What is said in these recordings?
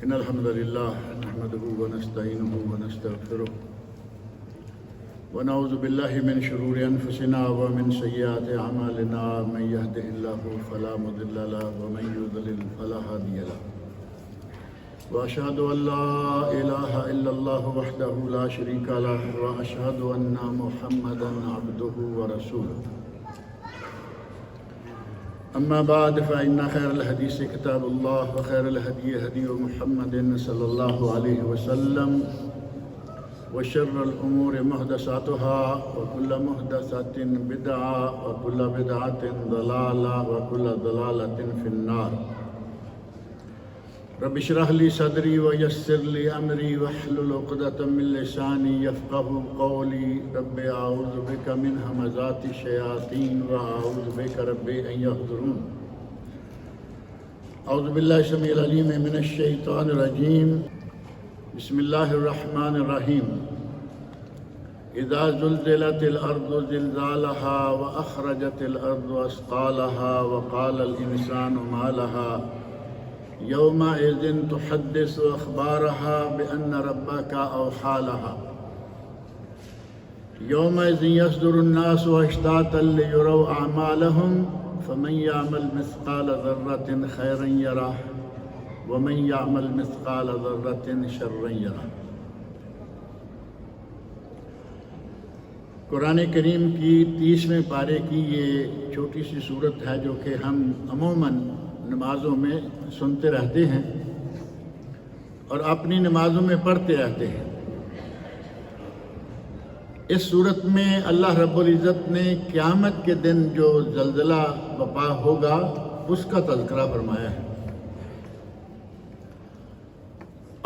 إن الحمد لله نحمده ونستعينه ونستغفره ونعوذ بالله من شرور أنفسنا ومن سيئات أعمالنا من يهده الله فلا مضل له ومن يضلل فلا هادي له وأشهد أن لا إله إلا الله وحده لا شريك له وأشهد أن محمدا عبده ورسوله أما بعد فإن خير الحديث كتاب الله وخير الهدي هدي محمد صلى الله عليه وسلم وشر الأمور محدثاتها وكل محدثة بدعة وكل بدعة ضلالة وكل ضلالة في النار رب اشرح لي صدري ويسر لي أمري واحلل عقدة من لساني يفقهوا قولي رب أعوذ بك من همزات الشياطين وأعوذ بك رب أن يحضرون أعوذ بالله السميع العليم من الشيطان الرجيم بسم الله الرحمن الرحيم إذا زلزلت الأرض زلزالها وأخرجت الأرض أثقالها وقال الإنسان ما لها يومئذ تحدث أخبارها بأن ربك أوحى لها يومئذ يصدر الناس أشتاتا ليروا أعمالهم فمن يعمل مثقال ذرة خيرا يره ومن يعمل مثقال ذرة شرا يره۔ قرآن کریم کی 30ویں پارے کی یہ چھوٹی سی صورت ہے جو کہ ہم عموماً نمازوں میں سنتے رہتے ہیں اور اپنی نمازوں میں پڑھتے رہتے ہیں۔ اس صورت میں اللہ رب العزت نے قیامت کے دن جو زلزلہ برپا ہوگا اس کا تذکرہ فرمایا ہے،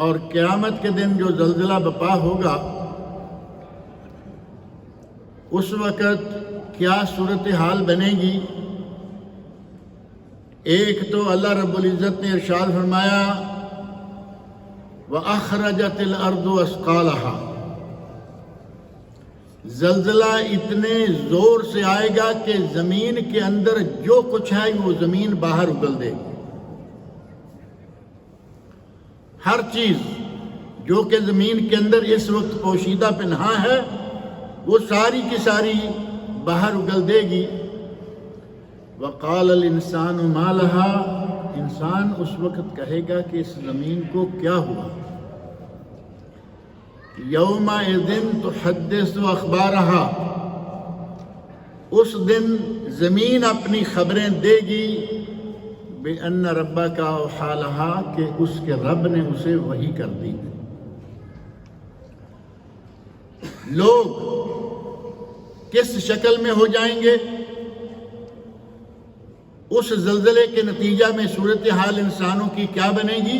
اور قیامت کے دن جو زلزلہ برپا ہوگا اس وقت کیا صورتحال بنے گی۔ ایک تو اللہ رب العزت نے ارشاد فرمایا وَأَخْرَجَتِ الْأَرْضُ أَثْقَالَهَا، زلزلہ اتنے زور سے آئے گا کہ زمین کے اندر جو کچھ ہے وہ زمین باہر اگل دے گی۔ ہر چیز جو کہ زمین کے اندر اس وقت پوشیدہ پنہاں ہے وہ ساری کی ساری باہر اگل دے گی۔ وَقَالَ الْإِنسَانُ مَا لَهَا، انسان اس وقت کہے گا کہ اس زمین کو کیا ہوا۔ يَوْمَئِذٍ تُحَدِّثُ أَخْبَارَهَا، اس دن زمین اپنی خبریں دے گی بِأَنَّ رَبَّكَ أَوْحَىٰ لَهَا، کہ اس کے رب نے اسے وحی کر دی۔ لوگ کس شکل میں ہو جائیں گے؟ اس زلزلے کے نتیجہ میں صورتحال انسانوں کی کیا بنے گی؟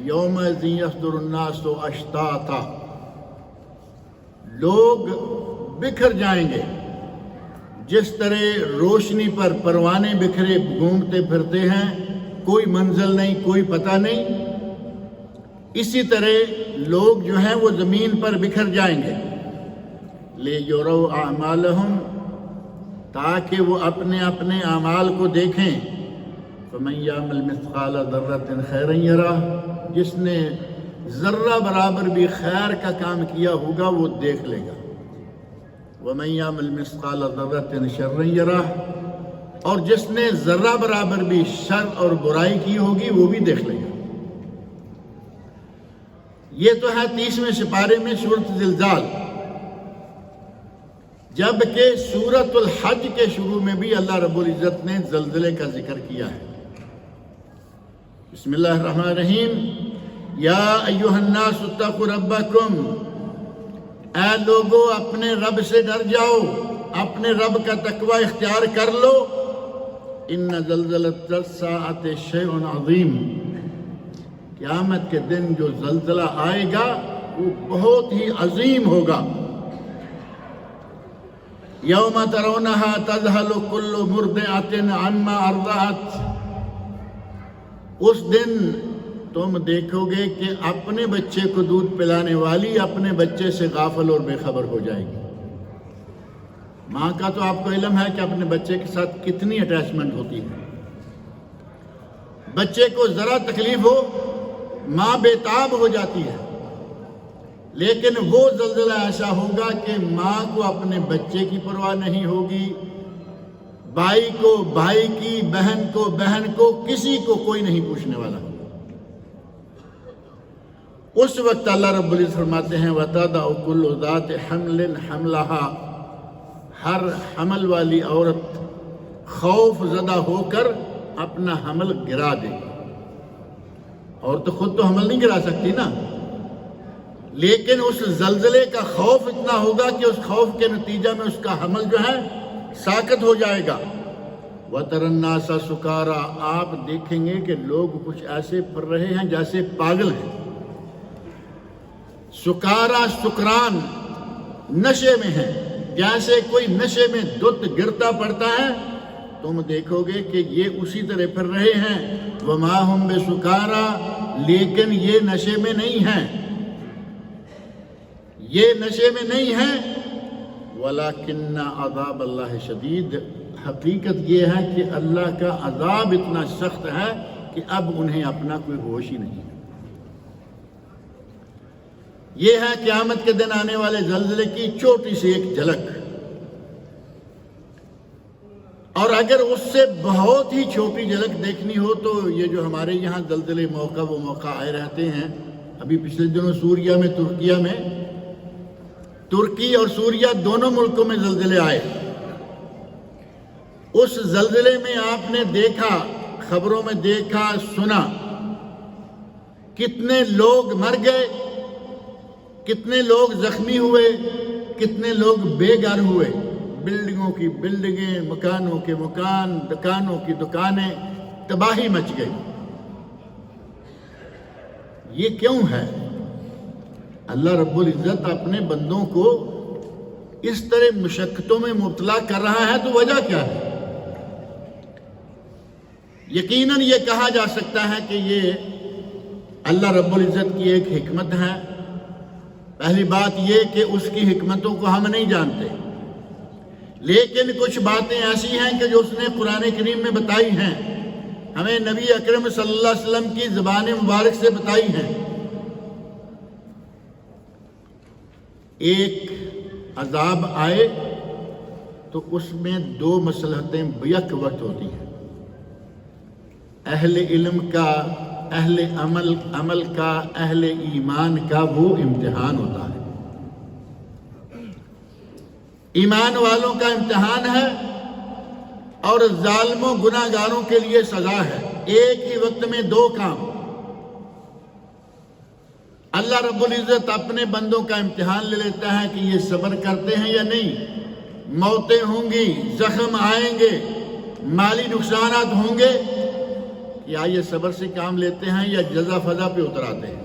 یومئذ یصدر الناس اشتاتا، لوگ بکھر جائیں گے جس طرح روشنی پر پروانے بکھرے گھومتے پھرتے ہیں، کوئی منزل نہیں، کوئی پتہ نہیں، اسی طرح لوگ جو ہیں وہ زمین پر بکھر جائیں گے۔ لیروا اعمالہم، تاکہ وہ اپنے اپنے اعمال کو دیکھیں۔ فمن یعمل مثقال ذرۃ خیرا یرہ، جس نے ذرہ برابر بھی خیر کا کام کیا ہوگا وہ دیکھ لے گا۔ ومن یعمل مثقال ذرۃ شرا یرہ، اور جس نے ذرہ برابر بھی شر اور برائی کی ہوگی وہ بھی دیکھ لے گا۔ یہ تو ہے 30ویں سپارے میں سورۃ زلزال، جبکہ سورۃ الحج کے شروع میں بھی اللہ رب العزت نے زلزلے کا ذکر کیا ہے۔ بسم اللہ الرحمن الرحیم، یا ایھا الناس اتقوا ربکم، اے لوگو اپنے رب سے ڈر جاؤ، اپنے رب کا تقوی اختیار کر لو۔ ان زلزلۃ الساعۃ شیء عظیم، قیامت کے دن جو زلزلہ آئے گا وہ بہت ہی عظیم ہوگا۔ یوم ترونہا تذہل کل مرضعۃ عما ارضعت، اس دن تم دیکھو گے کہ اپنے بچے کو دودھ پلانے والی اپنے بچے سے غافل اور بے خبر ہو جائے گی۔ ماں کا تو آپ کو علم ہے کہ اپنے بچے کے ساتھ کتنی اٹیچمنٹ ہوتی ہے۔ بچے کو ذرا تکلیف ہو ماں بیتاب ہو جاتی ہے، لیکن وہ زلزلہ ایسا ہوگا کہ ماں کو اپنے بچے کی پرواہ نہیں ہوگی، بھائی کو بھائی کی، بہن کو بہن کو، کسی کو کوئی نہیں پوچھنے والا۔ اس وقت اللہ رب العزت فرماتے ہیں وَتَضَعُ كُلُّ ذَاتِ حَمْلٍ حَمْلَهَا، ہر حمل والی عورت خوف زدہ ہو کر اپنا حمل گرا دے گی۔ اور تو خود تو حمل نہیں گرا سکتی نا، لیکن اس زلزلے کا خوف اتنا ہوگا کہ اس خوف کے نتیجہ میں اس کا حمل جو ہے ساقط ہو جائے گا۔ وَتَرَى النَّاسَ سُكَارَىٰ، آپ دیکھیں گے کہ لوگ کچھ ایسے پھر رہے ہیں جیسے پاگل ہیں۔ سکارا سکران، نشے میں ہے، جیسے کوئی نشے میں دھت گرتا پڑتا ہے، تم دیکھو گے کہ یہ اسی طرح پھر رہے ہیں۔ وَمَا هُمْ بِسُكَارَىٰ، لیکن یہ نشے میں نہیں ہیں، یہ نشے میں نہیں ہیں۔ وَلَكِنَّ عَذَابَ اللَّهِ شَدِيدٌ، حقیقت یہ ہے کہ اللہ کا عذاب اتنا سخت ہے کہ اب انہیں اپنا کوئی ہوش ہی نہیں ہے۔ یہ ہے قیامت کے دن آنے والے زلزلے کی چھوٹی سی ایک جھلک، اور اگر اس سے بہت ہی چھوٹی جھلک دیکھنی ہو تو یہ جو ہمارے یہاں زلزلے موقع و موقع آئے رہتے ہیں، ابھی پچھلے دنوں سوریا میں، ترکی اور سوریا دونوں ملکوں میں زلزلے آئے۔ اس زلزلے میں آپ نے دیکھا، خبروں میں دیکھا، سنا، کتنے لوگ مر گئے، کتنے لوگ زخمی ہوئے، کتنے لوگ بے گھر ہوئے، بلڈنگوں کی بلڈنگیں، مکانوں کے مکان، دکانوں کی دکانیں، تباہی مچ گئی۔ یہ کیوں ہے؟ اللہ رب العزت اپنے بندوں کو اس طرح مشقتوں میں مبتلا کر رہا ہے، تو وجہ کیا ہے؟ یقیناً یہ کہا جا سکتا ہے کہ یہ اللہ رب العزت کی ایک حکمت ہے۔ پہلی بات یہ کہ اس کی حکمتوں کو ہم نہیں جانتے، لیکن کچھ باتیں ایسی ہیں کہ جو اس نے قرآن کریم میں بتائی ہیں، ہمیں نبی اکرم صلی اللہ علیہ وسلم کی زبان مبارک سے بتائی ہیں۔ ایک عذاب آئے تو اس میں دو مصلحتیں بیک وقت ہوتی ہیں، اہل علم کا، اہل عمل کا، اہل ایمان کا وہ امتحان ہوتا ہے۔ ایمان والوں کا امتحان ہے اور ظالموں گناہگاروں کے لیے سزا ہے۔ ایک ہی وقت میں دو کام۔ اللہ رب العزت اپنے بندوں کا امتحان لے لیتا ہے کہ یہ صبر کرتے ہیں یا نہیں۔ موتیں ہوں گی، زخم آئیں گے، مالی نقصانات ہوں گے، یا یہ صبر سے کام لیتے ہیں یا جزا فضا پہ اتر آتے ہیں۔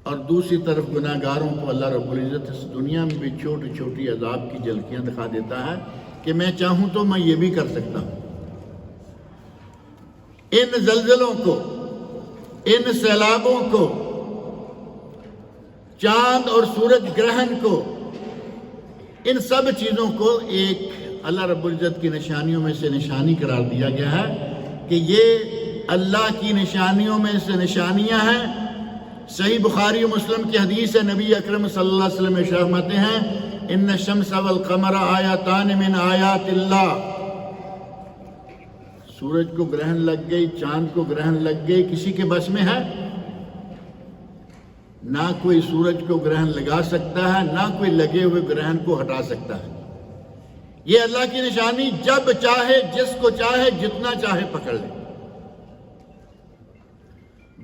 اور دوسری طرف گناہگاروں کو اللہ رب العزت اس دنیا میں بھی چھوٹی چھوٹی عذاب کی جھلکیاں دکھا دیتا ہے کہ میں چاہوں تو میں یہ بھی کر سکتا ہوں۔ ان زلزلوں کو، ان سیلابوں کو، چاند اور سورج گرہن کو، ان سب چیزوں کو ایک اللہ رب العزت کی نشانیوں میں سے نشانی قرار دیا گیا ہے کہ یہ اللہ کی نشانیوں میں سے نشانیاں ہیں۔ صحیح بخاری و مسلم کی حدیث ہے، نبی اکرم صلی اللہ علیہ وسلم ارشاد فرماتے ہیں ان الشمس والقمر آیاتان من آیات اللہ، سورج کو گرہن لگ گئی، چاند کو گرہن لگ گئی، کسی کے بس میں ہے؟ نہ کوئی سورج کو گرہن لگا سکتا ہے، نہ کوئی لگے ہوئے گرہن کو ہٹا سکتا ہے۔ یہ اللہ کی نشانی، جب چاہے، جس کو چاہے، جتنا چاہے پکڑ لے۔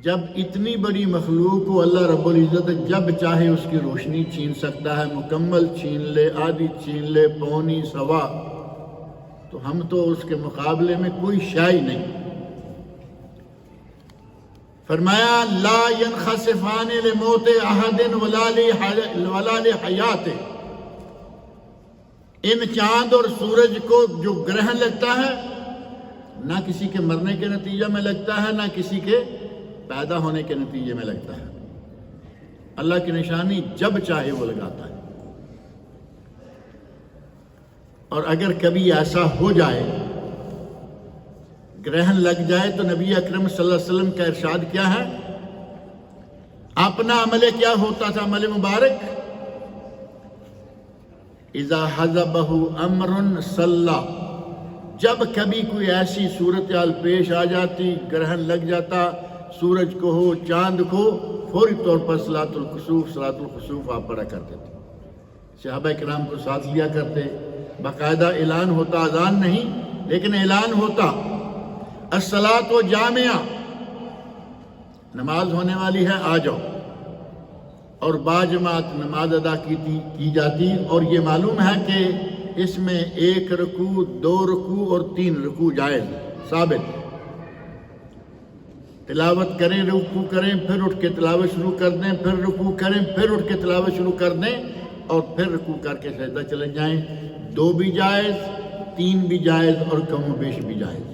جب اتنی بڑی مخلوق کو اللہ رب العزت جب چاہے اس کی روشنی چھین سکتا ہے، مکمل چھین لے، آدھی چھین لے، پونی، سوا، تو ہم تو اس کے مقابلے میں کوئی شے نہیں۔ فرمایا لا ينخسفان لموت احد ولا لحیات، ان چاند اور سورج کو جو گرہن لگتا ہے، نہ کسی کے مرنے کے نتیجہ میں لگتا ہے، نہ کسی کے پیدا ہونے کے نتیجے میں لگتا ہے۔ اللہ کی نشانی جب چاہے وہ لگاتا ہے۔ اور اگر کبھی ایسا ہو جائے گرہن لگ جائے تو نبی اکرم صلی اللہ علیہ وسلم کا ارشاد کیا ہے؟ اپنا عمل کیا ہوتا تھا؟ عمل مبارک، اذا حضبہ امر صلی، جب کبھی کوئی ایسی صورتحال پیش آ جاتی، گرہن لگ جاتا، سورج کو ہو چاند کو، فوری طور پر صلاۃ الخسوف آپ پڑھا کرتے تھے، صحابہ کرام کو ساتھ لیا کرتے، باقاعدہ اعلان ہوتا، اذان نہیں لیکن اعلان ہوتا، الصلاۃ جامعہ، نماز ہونے والی ہے، آ جاؤ، اور باجماعت نماز ادا کی جاتی، اور یہ معلوم ہے کہ اس میں 1 رکوع 2 رکوع اور 3 رکوع جائز ثابت، تلاوت کریں، رکوع کریں، پھر اٹھ کے تلاوت شروع کر دیں، پھر رکوع کریں، پھر اٹھ کے تلاوت شروع کر دیں، اور پھر رکوع کر کے سجدہ چلے جائیں، 2 بھی جائز، 3 بھی جائز، اور کم و بیش بھی جائز۔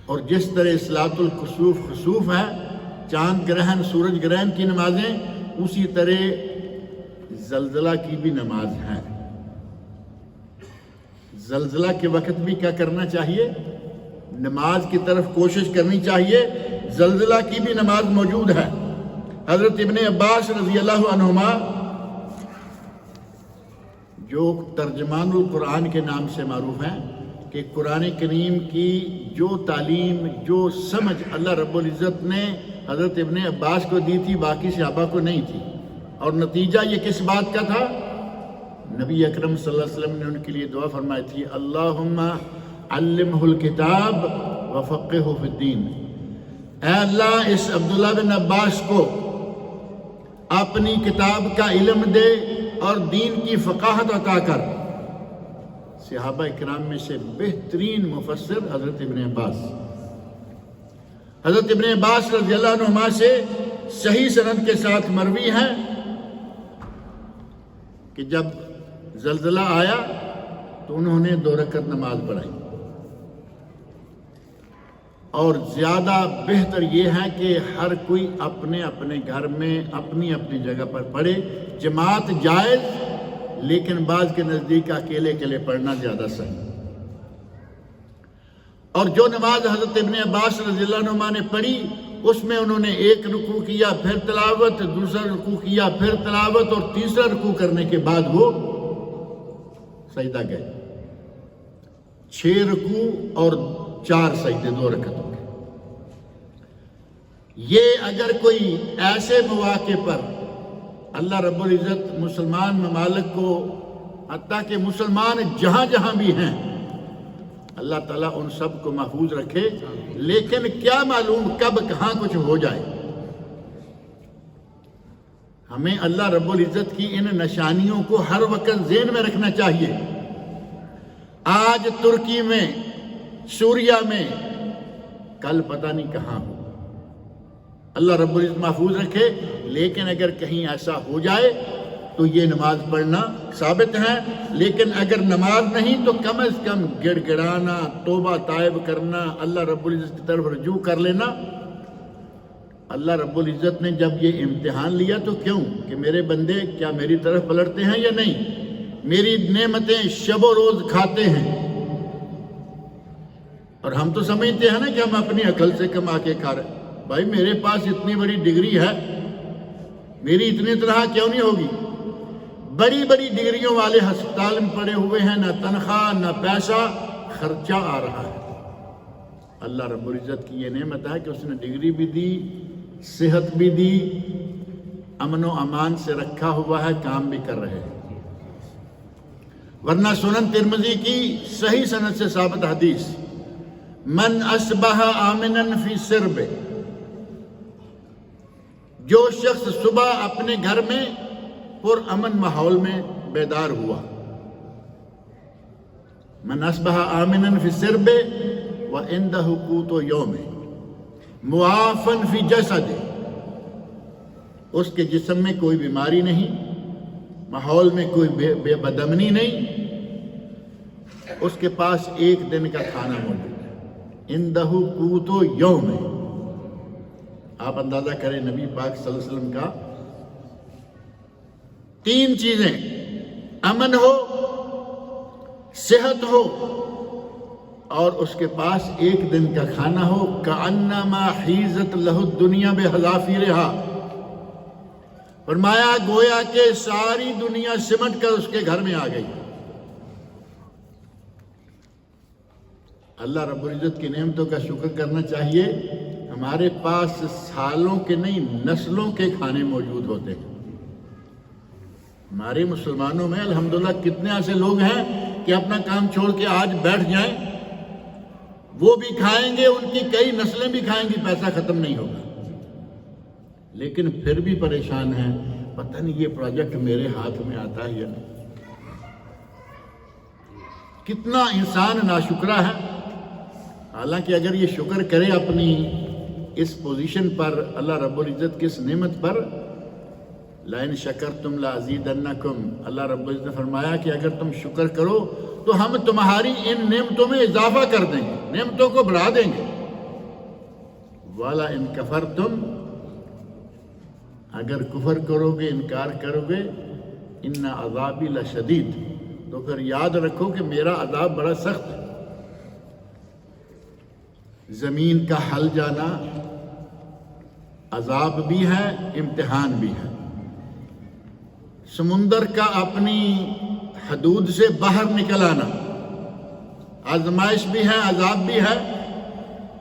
اور جس طرح صلاۃ الکسوف خسوف ہے، چاند گرہن سورج گرہن کی نمازیں، اسی طرح زلزلہ کی بھی نماز ہے۔ زلزلہ کے وقت بھی کیا کرنا چاہیے؟ نماز کی طرف کوشش کرنی چاہیے۔ زلزلہ کی بھی نماز موجود ہے۔ حضرت ابن عباس رضی اللہ عنہما، جو ترجمان القرآن کے نام سے معروف ہیں، کہ قرآن کریم کی جو تعلیم، جو سمجھ اللہ رب العزت نے حضرت ابن عباس کو دی تھی، باقی صحابہ کو نہیں تھی، اور نتیجہ یہ کس بات کا تھا؟ نبی اکرم صلی اللہ علیہ وسلم نے ان کے لیے دعا فرمائی تھی، اللہم علمہ الکتاب وفقہہ فی الدین، اے اللہ اس عبداللہ بن عباس کو اپنی کتاب کا علم دے اور دین کی فقاہت عطا کر۔ صحابہ اکرام میں سے بہترین مفسر حضرت ابن عباس۔ حضرت ابن عباس رضی اللہ عنہما سے صحیح سند کے ساتھ مروی ہے کہ جب زلزلہ آیا تو انہوں نے 2 رکعت نماز پڑھائی، اور زیادہ بہتر یہ ہے کہ ہر کوئی اپنے اپنے گھر میں اپنی اپنی جگہ پر پڑھے، جماعت جائز، لیکن بعض کے نزدیک اکیلے اکیلے پڑھنا زیادہ صحیح۔ اور جو نماز حضرت ابن عباس رضی اللہ عنہما نے پڑھی، اس میں انہوں نے 1 رکوع کیا، پھر تلاوت، دوسرا رکوع کیا، پھر تلاوت، اور تیسرا رکوع کرنے کے بعد وہ سجدہ گئے۔ 6 رکوع اور 4 سجدے 2 رکعتوں کے۔ یہ اگر کوئی ایسے مواقع پر اللہ رب العزت مسلمان ممالک کو، حتیٰ کہ مسلمان جہاں جہاں بھی ہیں، اللہ تعالیٰ ان سب کو محفوظ رکھے، لیکن کیا معلوم کب کہاں کچھ ہو جائے۔ ہمیں اللہ رب العزت کی ان نشانیوں کو ہر وقت ذہن میں رکھنا چاہیے۔ آج ترکی میں، سوریا میں، کل پتہ نہیں کہاں ہو، اللہ رب العزت محفوظ رکھے، لیکن اگر کہیں ایسا ہو جائے تو یہ نماز پڑھنا ثابت ہے۔ لیکن اگر نماز نہیں تو کم از کم گڑ گڑانا، توبہ طائب کرنا، اللہ رب العزت کی طرف رجوع کر لینا۔ اللہ رب العزت نے جب یہ امتحان لیا تو کیوں کہ میرے بندے کیا میری طرف پلٹتے ہیں یا نہیں، میری نعمتیں شب و روز کھاتے ہیں، اور ہم تو سمجھتے ہیں نا کہ ہم اپنی عقل سے کما کے کھا رہے ہیں۔ بھائی میرے پاس اتنی بڑی ڈگری ہے، میری اتنی طرح کیوں نہیں ہوگی؟ بڑی بڑی ڈگریوں والے ہسپتال میں پڑے ہوئے ہیں، نہ تنخواہ نہ پیسہ، خرچہ آ رہا ہے۔ اللہ رب العزت کی یہ نعمت ہے کہ اس نے ڈگری بھی دی، صحت بھی دی، امن و امان سے رکھا ہوا ہے، کام بھی کر رہے ہیں۔ ورنہ سنن ترمذی کی صحیح سند سے ثابت حدیث، من اصبح آمنا فی سربہ، جو شخص صبح اپنے گھر میں پر امن ماحول میں بیدار ہوا، من اصبح آمنا فی سربہ وعندہ قوت یوم معافا فی جسد، اس کے جسم میں کوئی بیماری نہیں، ماحول میں کوئی بے بدامنی نہیں، اس کے پاس 1 دن کا کھانا موجود ہے، عندہ قوت یوم۔ آپ اندازہ کریں نبی پاک صلی اللہ علیہ وسلم کا 3 چیزیں، امن ہو، صحت ہو، اور اس کے پاس ایک دن کا کھانا ہو، کأنما حیزت لہ الدنیا بحذافیرہا، فرمایا گویا کہ ساری دنیا سمٹ کر اس کے گھر میں آ گئی۔ اللہ رب العزت کی نعمتوں کا شکر کرنا چاہیے۔ ہمارے پاس سالوں کے نہیں نسلوں کے کھانے موجود ہوتے ہیں۔ ہمارے مسلمانوں میں الحمدللہ کتنے ایسے لوگ ہیں کہ اپنا کام چھوڑ کے آج بیٹھ جائیں، وہ بھی کھائیں گے، ان کی کئی نسلیں بھی کھائیں گی، پیسہ ختم نہیں ہوگا، لیکن پھر بھی پریشان ہیں، پتہ نہیں یہ پروجیکٹ میرے ہاتھ میں آتا ہے یا نہیں۔ کتنا انسان ناشکرا ہے۔ حالانکہ اگر یہ شکر کرے اپنی اس پوزیشن پر، اللہ رب العزت کی اس نعمت پر، لَإِن شَكَرْتُمْ لَأَزِيدَنَّكُمْ، اللہ رب العزت نے فرمایا کہ اگر تم شکر کرو تو ہم تمہاری ان نعمتوں میں اضافہ کر دیں گے، نعمتوں کو بڑھا دیں گے۔ وَلَئِن كَفَرْتُمْ، اگر کفر کرو گے، انکار کرو گے، إِنَّ عَذَابِي لَشَدِيدٌ، تو پھر یاد رکھو کہ میرا عذاب بڑا سخت ہے۔ زمین کا ہل جانا عذاب بھی ہے، امتحان بھی ہے۔ سمندر کا اپنی حدود سے باہر نکل آنا آزمائش بھی ہے، عذاب بھی ہے۔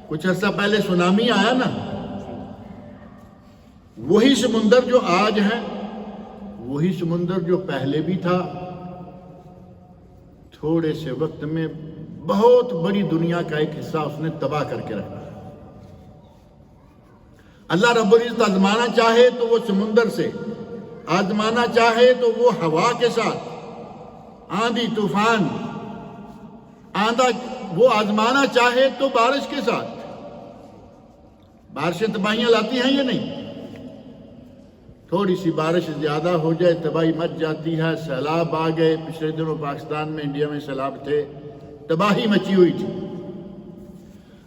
کچھ عرصہ پہلے سونامی آیا نا، وہی سمندر جو آج ہے، وہی سمندر جو پہلے بھی تھا، تھوڑے سے وقت میں بہت بڑی دنیا کا ایک حصہ اس نے تباہ کر کے رکھا۔ اللہ رب العزت آزمانا چاہے تو وہ سمندر سے، آزمانا چاہے تو وہ ہوا کے ساتھ، آندھی طوفان، وہ آزمانا چاہے تو بارش کے ساتھ۔ بارشیں تباہیاں لاتی ہیں یا نہیں؟ تھوڑی سی بارش زیادہ ہو جائے تباہی مچ جاتی ہے، سیلاب آ گئے۔ پچھلے دنوں پاکستان میں، انڈیا میں سیلاب تھے، تباہی مچی ہوئی تھی۔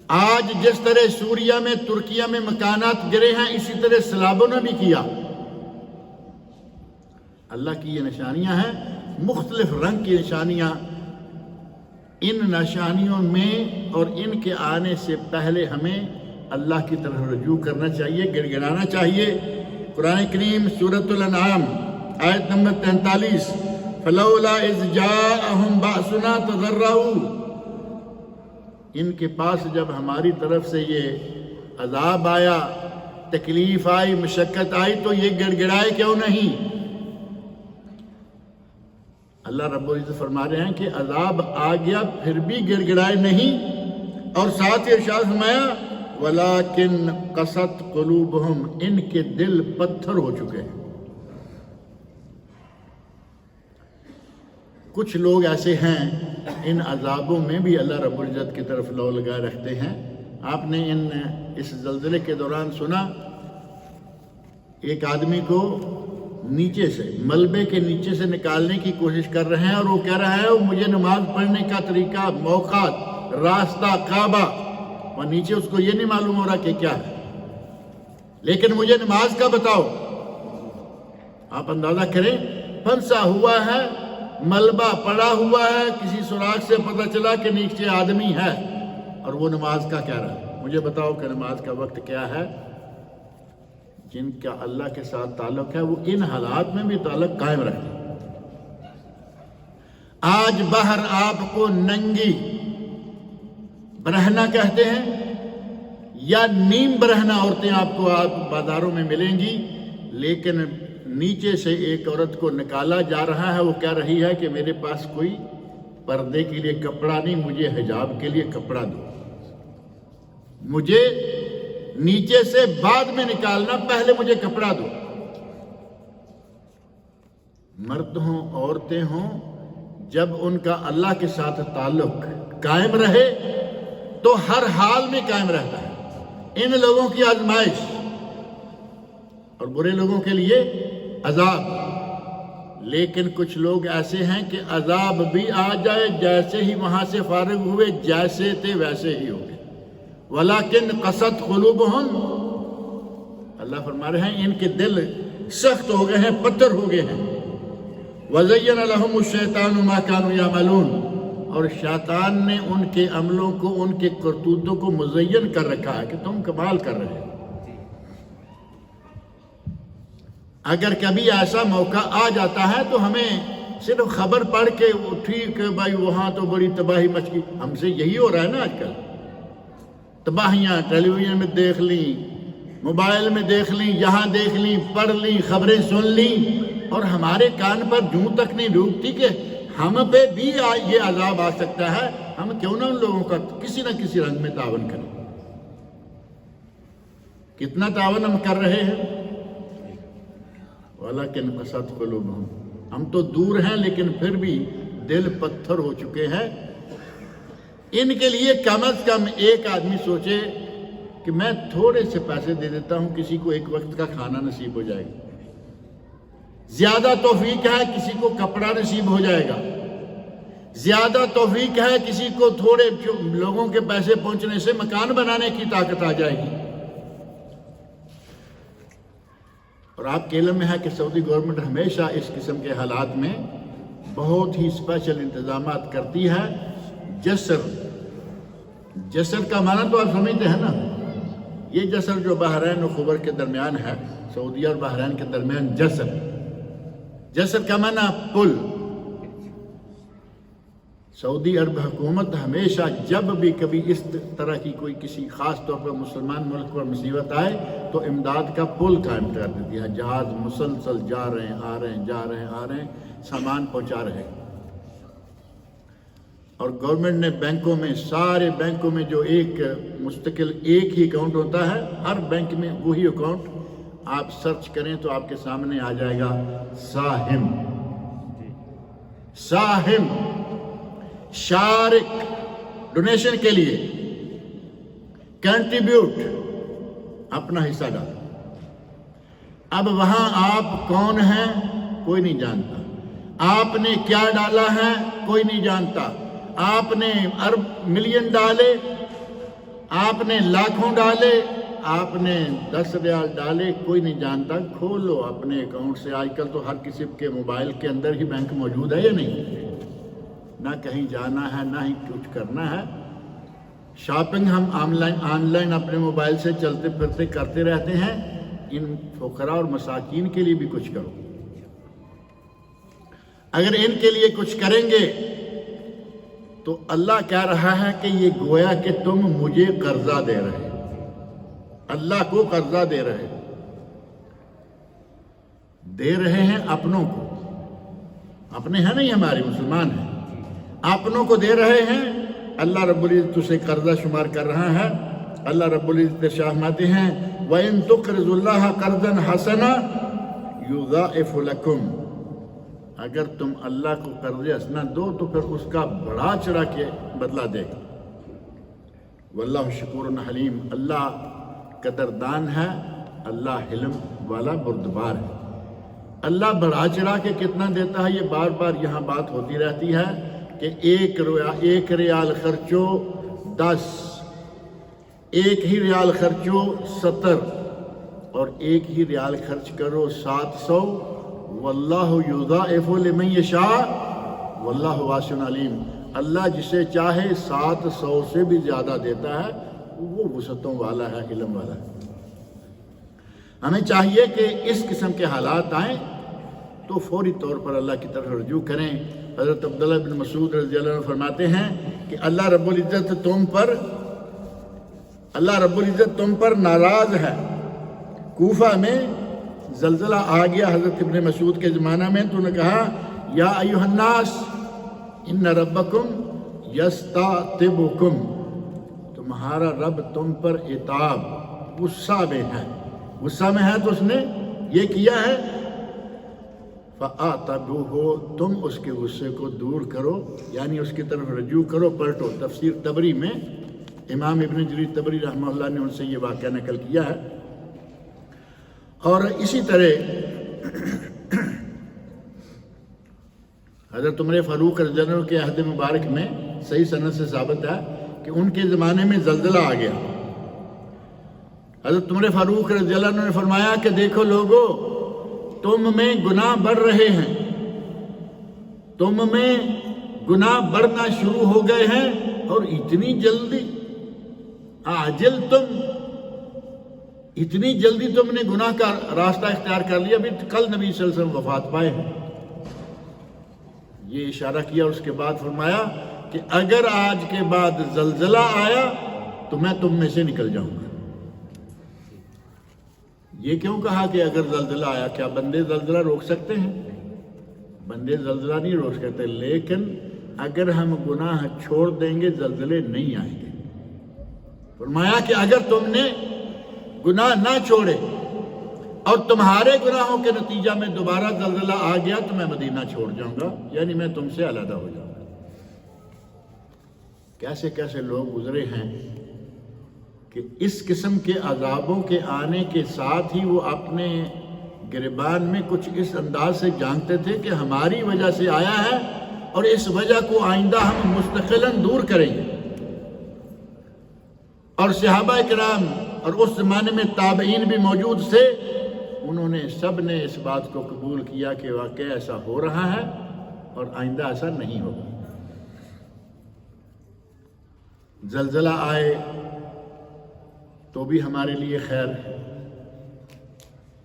آج جس طرح سوریا میں، ترکیہ میں مکانات گرے ہیں، اسی طرح سیلابوں نے بھی کیا۔ اللہ کی یہ نشانیاں ہیں، مختلف رنگ کی نشانیاں۔ ان نشانیوں میں اور ان کے آنے سے پہلے ہمیں اللہ کی طرف رجوع کرنا چاہیے، گڑگڑانا چاہیے۔ قرآن کریم سورۃ الانعام آیت نمبر 43، فَلَوْلَا إِذْ جَاءَهُمْ بَأْسُنَا تَضَرَّعُوا، ان کے پاس جب ہماری طرف سے یہ عذاب آیا، تکلیف آئی، مشقت آئی، تو یہ گڑگڑائے کیوں نہیں؟ اللہ رب العزت فرما رہے ہیں کہ عذاب آ گیا پھر بھی گڑگڑائے نہیں، اور ساتھ ہی ارشاد فرمایا وَلَكِنْ قَسَتْ قُلُوبُهُمْ، ان کے دل پتھر ہو چکے ہیں۔ کچھ لوگ ایسے ہیں ان عذابوں میں بھی اللہ رب العزت کی طرف لو لگائے رکھتے ہیں۔ آپ نے اس زلزلے کے دوران سنا ایک آدمی کو نیچے سے، ملبے کے نیچے سے نکالنے کی کوشش کر رہے ہیں، اور وہ کہہ رہا ہے مجھے نماز پڑھنے کا طریقہ، موقعات، راستہ، کعبہ، اور نیچے اس کو یہ نہیں معلوم ہو رہا کہ کیا ہے، لیکن مجھے نماز کا بتاؤ۔ آپ اندازہ کریں، پھنسا ہوا ہے، ملبہ پڑا ہوا ہے، کسی سراغ سے پتہ چلا کہ نیچے آدمی ہے، اور وہ نماز کا کہہ رہا ہے مجھے بتاؤ کہ نماز کا وقت کیا ہے۔ جن کا اللہ کے ساتھ تعلق ہے وہ ان حالات میں بھی تعلق قائم رکھتے ہیں۔ آج باہر آپ کو ننگی برہنہ کہتے ہیں یا نیم برہنہ عورتیں آپ کو بازاروں میں ملیں گی، لیکن نیچے سے ایک عورت کو نکالا جا رہا ہے، وہ کہہ رہی ہے کہ میرے پاس کوئی پردے کے لیے کپڑا نہیں، مجھے حجاب کے لیے کپڑا دو، مجھے نیچے سے بعد میں نکالنا، پہلے مجھے کپڑا دو۔ مرد ہوں، عورتیں ہوں، جب ان کا اللہ کے ساتھ تعلق قائم رہے تو ہر حال میں قائم رہتا ہے۔ ان لوگوں کی آزمائش اور برے لوگوں کے لیے عذاب، لیکن کچھ لوگ ایسے ہیں کہ عذاب بھی آ جائے، جیسے ہی وہاں سے فارغ ہوئے جیسے تھے ویسے ہی ہو گئے۔ وَلَكِنْ قَسَتْ قُلُوبُهُمْ، اللہ فرما رہے ہیں ان کے دل سخت ہو گئے ہیں، پتھر ہو گئے ہیں۔ وَزَيَّنَ لَهُمُ الشَّيْطَانُ مَا كَانُوا يَعْمَلُونَ، اور شیطان نے ان کے عملوں کو، ان کے کرتوتوں کو مزین کر رکھا ہے کہ تم کمال کر رہے ہو۔ اگر کبھی ایسا موقع آ جاتا ہے تو ہمیں صرف خبر پڑھ کے ٹھیک ہے بھائی وہاں تو بڑی تباہی مچ گئی، ہم سے یہی ہو رہا ہے نا آج کل، تباہیاں ٹیلی ویژن میں دیکھ لیں، موبائل میں دیکھ لیں، یہاں دیکھ لیں، پڑھ لیں، خبریں سن لیں، اور ہمارے کان پر جوں تک نہیں ڈوبتی کہ ہم پہ بھی یہ عذاب آ سکتا ہے، ہم کیوں نہ ان لوگوں کا کسی نہ کسی رنگ میں تعاون کریں۔ کتنا تعاون ہم کر رہے ہیں؟ وَلَكِنْ قَسَتْ قُلُوبُهُمْ، ہم تو دور ہیں لیکن پھر بھی دل پتھر ہو چکے ہیں۔ ان کے لیے کم از کم ایک آدمی سوچے کہ میں تھوڑے سے پیسے دے دیتا ہوں، کسی کو ایک وقت کا کھانا نصیب ہو جائے گا، زیادہ توفیق ہے کسی کو کپڑا نصیب ہو جائے گا، زیادہ توفیق ہے کسی کو تھوڑے لوگوں کے پیسے پہنچنے سے مکان بنانے کی طاقت آ جائے گی۔ اور آپ کے علم میں ہے کہ سعودی گورنمنٹ ہمیشہ اس قسم کے حالات میں بہت ہی اسپیشل انتظامات کرتی ہے۔ جسر کا معنی تو آپ سمجھتے ہیں نا، یہ جسر جو بحرین و خبر کے درمیان ہے، سعودیہ اور بحرین کے درمیان جسر کا معنی پل۔ سعودی عرب حکومت ہمیشہ جب بھی کبھی اس طرح کی کوئی کسی خاص طور پر مسلمان ملک پر مصیبت آئے تو امداد کا پل قائم کر دیتی ہے، جہاز مسلسل جا رہے ہیں، آ رہے ہیں، سامان پہنچا رہے ہیں۔ اور گورنمنٹ نے بینکوں میں، سارے بینکوں میں جو ایک مستقل ایک ہی اکاؤنٹ ہوتا ہے، ہر بینک میں وہی اکاؤنٹ، آپ سرچ کریں تو آپ کے سامنے آ جائے گا ساہم، شارک، ڈونیشن کے لیے کنٹریبیوٹ، اپنا حصہ ڈالا۔ اب وہاں آپ کون ہیں کوئی نہیں جانتا، آپ نے کیا ڈالا ہے کوئی نہیں جانتا، آپ نے ارب ملین ڈالے، آپ نے لاکھوں ڈالے، آپ نے 10 ریال ڈالے، کوئی نہیں جانتا۔ کھولو اپنے اکاؤنٹ سے، آج کل تو ہر کسی کے موبائل کے اندر ہی بینک موجود ہے یا نہیں، نہ کہیں جانا ہے نہ ہی کچھ کرنا ہے۔ شاپنگ ہم آن لائن اپنے موبائل سے چلتے پھرتے کرتے رہتے ہیں۔ ان فقراء اور مساکین کے لیے بھی کچھ کرو۔ اگر ان کے لیے کچھ کریں گے تو اللہ کہہ رہا ہے کہ یہ گویا کہ تم مجھے قرضہ دے رہے، اللہ کو قرضہ دے رہے ہیں اپنوں کو، اپنے ہیں نہیں، ہمارے مسلمان ہیں، اپنوں کو دے رہے ہیں۔ اللہ رب العزت اسے قرضہ شمار کر رہا ہے۔ اللہ رب العزت فرماتے ہیں وَإِن تُقْرِضُوا اللَّهَ قَرْضًا حَسَنًا يُضَاعِفُ لَكُمْ، اگر تم اللہ کو قرض حسنہ دو تو پھر اس کا بڑا چڑھا کے بدلہ دے گا۔ واللہ شکور حلیم، اللہ قدردان ہے، اللہ حلم والا بردبار ہے۔ اللہ بڑھا چڑھا کے کتنا دیتا ہے، یہ بار بار یہاں بات ہوتی رہتی ہے کہ ایک ریال خرچو 10، ایک ہی ریال خرچو 70، اور ایک ہی ریال خرچ کرو 700۔ واللہ یضاعف لمن یشاء واللہ واسع علیم، اللہ جسے چاہے 700 سے بھی زیادہ دیتا ہے، وہ وسعتوں والا ہے، علم والا ہے۔ ہمیں چاہیے کہ اس قسم کے حالات آئیں تو فوری طور پر اللہ کی طرف رجوع کریں۔ حضرت عبداللہ بن مسعود رضی اللہ عنہ فرماتے ہیں کہ اللہ رب العزت تم پر ناراض ہے۔ کوفہ میں زلزلہ آ گیا حضرت ابن مسعود کے زمانہ میں، تو انہوں نے کہا یا ایھا الناس ان ربکم یستعتبکم، تمہارا رب تم پر عتاب، غصہ میں ہے، تو اس نے یہ کیا ہے فَآتَبُوهُ، تم اس کے غصے کو دور کرو، یعنی اس کی طرف رجوع کرو، پلٹو۔ تفسیر طبری میں امام ابن جریر طبری رحمہ اللہ نے ان سے یہ واقعہ نقل کیا ہے۔ اور اسی طرح حضرت عمر فاروق رضی اللہ عنہ کے عہد مبارک میں صحیح سند سے ثابت ہے کہ ان کے زمانے میں زلزلہ آ گیا۔ حضرت عمر فاروق رضی اللہ عنہ نے فرمایا کہ دیکھو لوگو، تم میں گناہ بڑھ رہے ہیں، تم میں گناہ بڑھنا شروع ہو گئے ہیں اور اتنی جلدی عاجل اتنی جلدی تم نے گناہ کا راستہ اختیار کر لیا. ابھی کل نبی صلی اللہ علیہ وسلم وفات پائے ہیں. یہ اشارہ کیا اور اس کے بعد فرمایا کہ اگر آج کے بعد زلزلہ آیا تو میں تم میں سے نکل جاؤں گا. یہ کیوں کہا کہ اگر زلزلہ آیا؟ کیا بندے زلزلہ روک سکتے ہیں؟ بندے زلزلہ نہیں روک سکتے، لیکن اگر ہم گناہ چھوڑ دیں گے زلزلے نہیں آئیں گے. فرمایا کہ اگر تم نے گناہ نہ چھوڑے اور تمہارے گناہوں کے نتیجہ میں دوبارہ زلزلہ آ گیا تو میں مدینہ چھوڑ جاؤں گا، یعنی میں تم سے علیحدہ ہو جاؤں گا. کیسے کیسے لوگ گزرے ہیں کہ اس قسم کے عذابوں کے آنے کے ساتھ ہی وہ اپنے گریبان میں کچھ اس انداز سے جانتے تھے کہ ہماری وجہ سے آیا ہے اور اس وجہ کو آئندہ ہم مستقلاً دور کریں گے. اور صحابہ کرام اور اس زمانے میں تابعین بھی موجود تھے، انہوں نے سب نے اس بات کو قبول کیا کہ واقعی ایسا ہو رہا ہے اور آئندہ ایسا نہیں ہوگا. زلزلہ آئے تو بھی ہمارے لیے خیر ہے.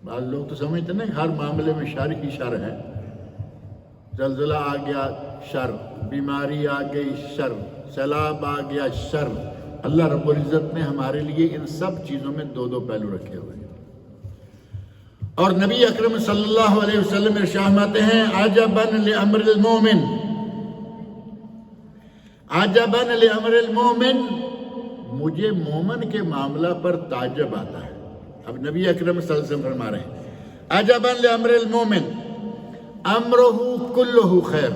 بعض لوگ تو سمجھتے ہیں ہر معاملے میں شر ہی شر ہے. زلزلہ آ گیا شر، بیماری آ گئی شر، سیلاب آ گیا شر. اللہ رب العزت نے ہمارے لیے ان سب چیزوں میں دو دو پہلو رکھے ہوئے ہیں. اور نبی اکرم صلی اللہ علیہ وسلم ارشاد فرماتے ہیں عجباً لامر المومن، عجباً لامر المومن، مجھے مومن کے معاملہ پر تعجب آتا ہے. اب نبی اکرم صلی اللہ علیہ وسلم فرما رہے ہیں عجباً لامر المومن امرہ کلہ خیر،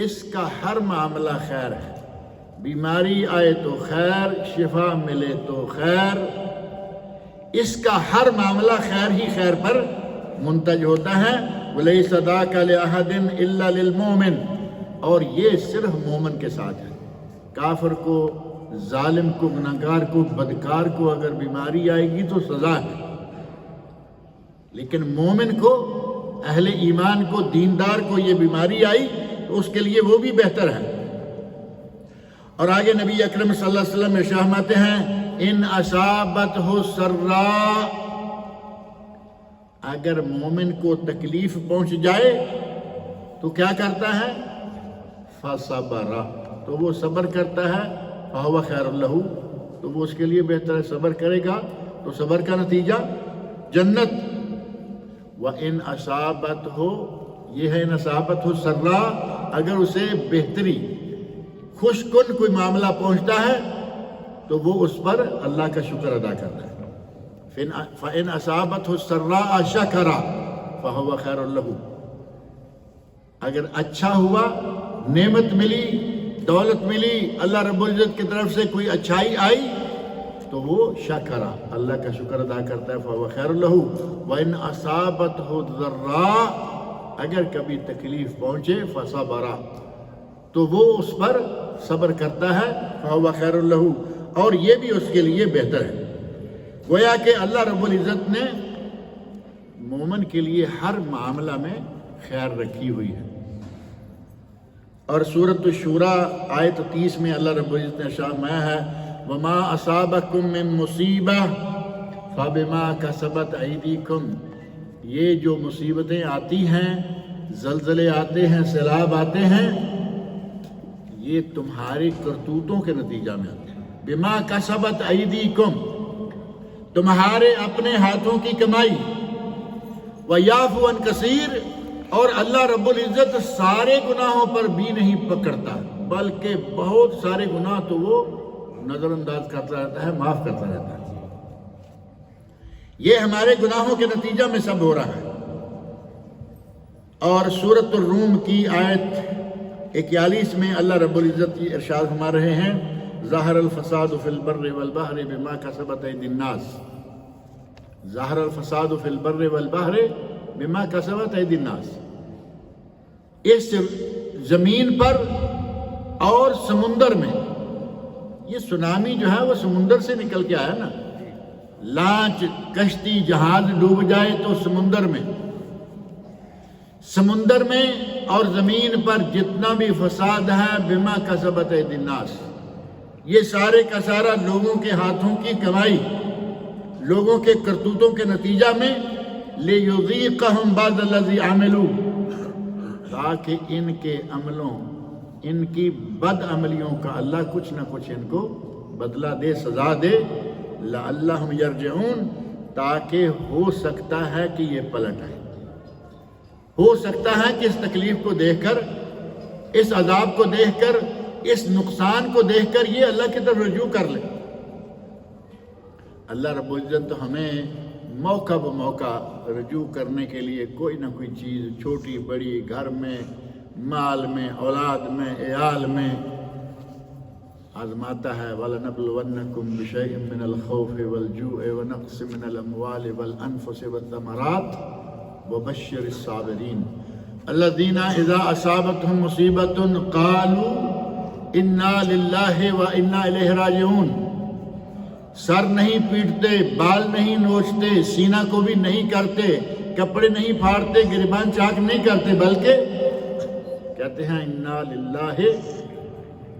اس کا ہر معاملہ خیر ہے. بیماری آئے تو خیر، شفا ملے تو خیر، اس کا ہر معاملہ خیر ہی خیر پر منتج ہوتا ہے. وَلَيْسَ ذَاكَ لِأَحَدٍ إِلَّا لِلْمُؤْمِنِ، اور یہ صرف مومن کے ساتھ ہے. کافر کو، ظالم کو، گناہگار کو، بدکار کو اگر بیماری آئے گی تو سزا ہے، لیکن مومن کو، اہل ایمان کو، دیندار کو یہ بیماری آئی تو اس کے لیے وہ بھی بہتر ہے. اور آگے نبی اکرم صلی اللہ علیہ وسلم ارشاد فرماتے ہیں ان اصابتہ سراء، اگر مومن کو تکلیف پہنچ جائے تو کیا کرتا ہے؟ فصبر، تو وہ صبر کرتا ہے. فہو خیر لہ، تو وہ اس کے لیے بہتر ہے. صبر کرے گا تو صبر کا نتیجہ جنت. وَإِنْ أَصَابَتْهُ، یہ ہے ان اصابتہ سراء، اگر اسے بہتری، خوش کن کوئی معاملہ پہنچتا ہے تو وہ اس پر اللہ کا شکر ادا کرتا ہے. فَإِنْ أَصَابَتْهُ السَّرَّاءَ شَكَرَ فَهُوَ خَيْرٌ لَهُ، اگر اچھا ہوا، نعمت ملی، دولت ملی، اللہ رب العزت کی طرف سے کوئی اچھائی آئی تو وہ شکرا، اللہ کا شکر ادا کرتا ہے. فَهُوَ خَيْرٌ لَهُ. وَإِنْ أَصَابَتْهُ ضَرَّاء، اگر کبھی تکلیف پہنچے فَصَبَرَ، تو وہ اس پر صبر کرتا ہے. فَهُوَ خَيْرٌ لَهُ، اور یہ بھی اس کے لیے بہتر ہے. گویا کہ اللہ رب العزت نے مومن کے لیے ہر معاملہ میں خیر رکھی ہوئی ہے. اور سورۃ الشورى آیت 30 میں اللہ رب العزت نے ارشاد فرمایا ہے وَمَا أَصَابَكُم مِّن مُّصِيبَةٍ فَبِمَا كَسَبَتْ أَيْدِيكُمْ، یہ جو مصیبتیں آتی ہیں، زلزلے آتے ہیں، سیلاب آتے ہیں، یہ تمہاری کرتوتوں کے نتیجہ میں آتے ہیں. بِمَا كَسَبَتْ أَيْدِيكُمْ، تمہارے اپنے ہاتھوں کی کمائی. وَيَعْفُو عَن كَثِيرٍ، اور اللہ رب العزت سارے گناہوں پر بھی نہیں پکڑتا، بلکہ بہت سارے گناہ تو وہ نظر انداز کرتا رہتا ہے، معاف کرتا رہتا ہے. یہ ہمارے گناہوں کے نتیجہ میں سب ہو رہا ہے. اور سورۃ الروم کی آیت 41 میں اللہ رب العزت کی ارشاد فرما رہے ہیں ظاہر الفساد فی البر والبحر بما کسبت ایدی الناس. ظاہر الفساد فی البر والبحر بما کسبت ایدی الناس، اس زمین پر اور سمندر میں. یہ سونامی جو ہے وہ سمندر سے نکل کے آیا نا. لانچ، کشتی، جہاز ڈوب جائے تو سمندر میں، سمندر میں اور زمین پر جتنا بھی فساد ہے بما کسبت ایدی الناس، یہ سارے کا سارا لوگوں کے ہاتھوں کی کمائی، لوگوں کے کرتوتوں کے نتیجہ میں لیذیقہم بعض الذی عملوا، تاکہ ان کے عملوں، ان کی بد عملیوں کا اللہ کچھ نہ کچھ ان کو بدلہ دے، سزا دے، لعلہم یرجعون، تاکہ ہو سکتا ہے کہ یہ پلٹ آئے، ہو سکتا ہے کہ اس تکلیف کو دیکھ کر، اس عذاب کو دیکھ کر، اس نقصان کو دیکھ کر یہ اللہ کی طرف رجوع کر لے۔ اللہ رب العزت تو ہمیں موقع بموقع رجوع کرنے کے لیے کوئی نہ کوئی چیز، چھوٹی بڑی، گھر میں، مال میں، اولاد میں، عیال میں آزماتا ہے۔ وَلَنَبْلُوَنَّكُمْ بِشَيْءٍ مِّنَ الْخَوْفِ وَالْجُوعِ وَنَقْصٍ مِّنَ الْأَمْوَالِ وَالْأَنفُسِ وَالثَّمَرَاتِ وَبَشِّرِ الصَّابِرِينَ الَّذِينَ إِذَا أَصَابَتْهُم مُّصِيبَةٌ قَالُوا إِنَّا لِلَّهِ وَإِنَّا إِلَيْهِ راجعون، سر نہیں پیٹتے، بال نہیں نوچتے، سینہ کو بھی نہیں کرتے، کپڑے نہیں پھاڑتے، گریبان چاک نہیں کرتے، بلکہ کہتے ہیں اِنَّا لِلَّهِ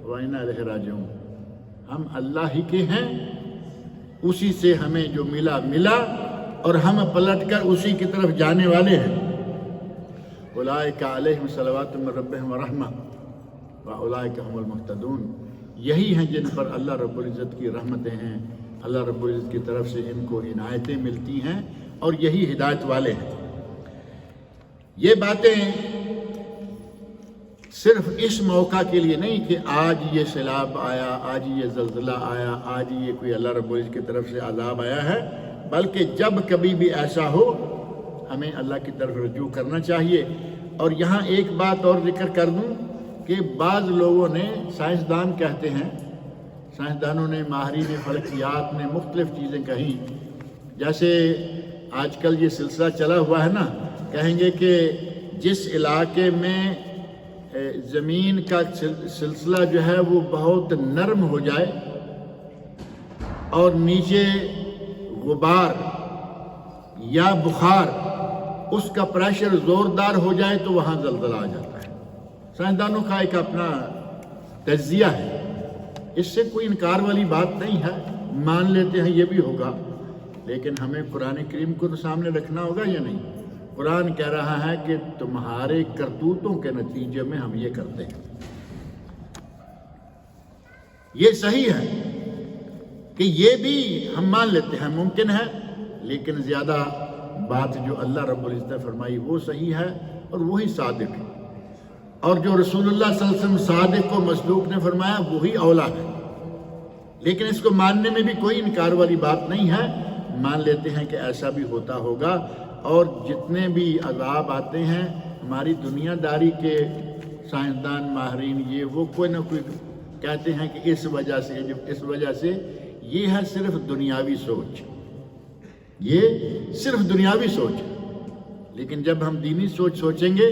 وَإِنَّا إِلَيْهِ راجعون، ہم اللہ ہی کے ہیں، اسی سے ہمیں جو ملا ملا اور ہم پلٹ کر اسی کی طرف جانے والے ہیں۔ اولئک علیہم صلوات من ربہم ورحمہ واولئک هم المہتدون، یہی ہیں جن پر اللہ رب العزت کی رحمتیں ہیں، اللہ رب العزت کی طرف سے ان کو عنایتیں ملتی ہیں اور یہی ہدایت والے ہیں۔ یہ باتیں صرف اس موقع کے لیے نہیں کہ آج یہ سیلاب آیا، آج یہ زلزلہ آیا، آج یہ کوئی اللہ رب العزت کی طرف سے عذاب آیا ہے، بلکہ جب کبھی بھی ایسا ہو ہمیں اللہ کی طرف رجوع کرنا چاہیے۔ اور یہاں ایک بات اور ذکر کر دوں کہ بعض لوگوں نے، سائنسدان کہتے ہیں، سائنسدانوں نے، ماہرین فلکیات نے مختلف چیزیں کہیں، جیسے آج کل یہ سلسلہ چلا ہوا ہے نا، کہیں گے کہ جس علاقے میں زمین کا سلسلہ جو ہے وہ بہت نرم ہو جائے اور نیچے غبار یا بخار، اس کا پریشر زوردار ہو جائے تو وہاں زلزلہ آ جاتا ہے۔ سائنسدانوں کا ایک اپنا تجزیہ ہے، اس سے کوئی انکار والی بات نہیں ہے، مان لیتے ہیں یہ بھی ہوگا، لیکن ہمیں قرآن کریم کو تو سامنے رکھنا ہوگا یا نہیں؟ قرآن کہہ رہا ہے کہ تمہارے کرتوتوں کے نتیجے میں ہم یہ کرتے ہیں۔ یہ صحیح ہے کہ یہ بھی ہم مان لیتے ہیں، ممکن ہے، لیکن زیادہ بات جو اللہ رب العزت نے فرمائی وہ صحیح ہے اور وہی صادق ہے، اور جو رسول اللہ صلی اللہ علیہ وسلم صادق و مصدوق نے فرمایا وہی اولا ہے، لیکن اس کو ماننے میں بھی کوئی انکار والی بات نہیں ہے، مان لیتے ہیں کہ ایسا بھی ہوتا ہوگا۔ اور جتنے بھی عذاب آتے ہیں، ہماری دنیا داری کے سائنسدان، ماہرین، یہ وہ کوئی نہ کوئی کہتے ہیں کہ اس وجہ سے یہ ہے صرف دنیاوی سوچ، یہ صرف دنیاوی سوچ ہے، لیکن جب ہم دینی سوچ سوچیں گے،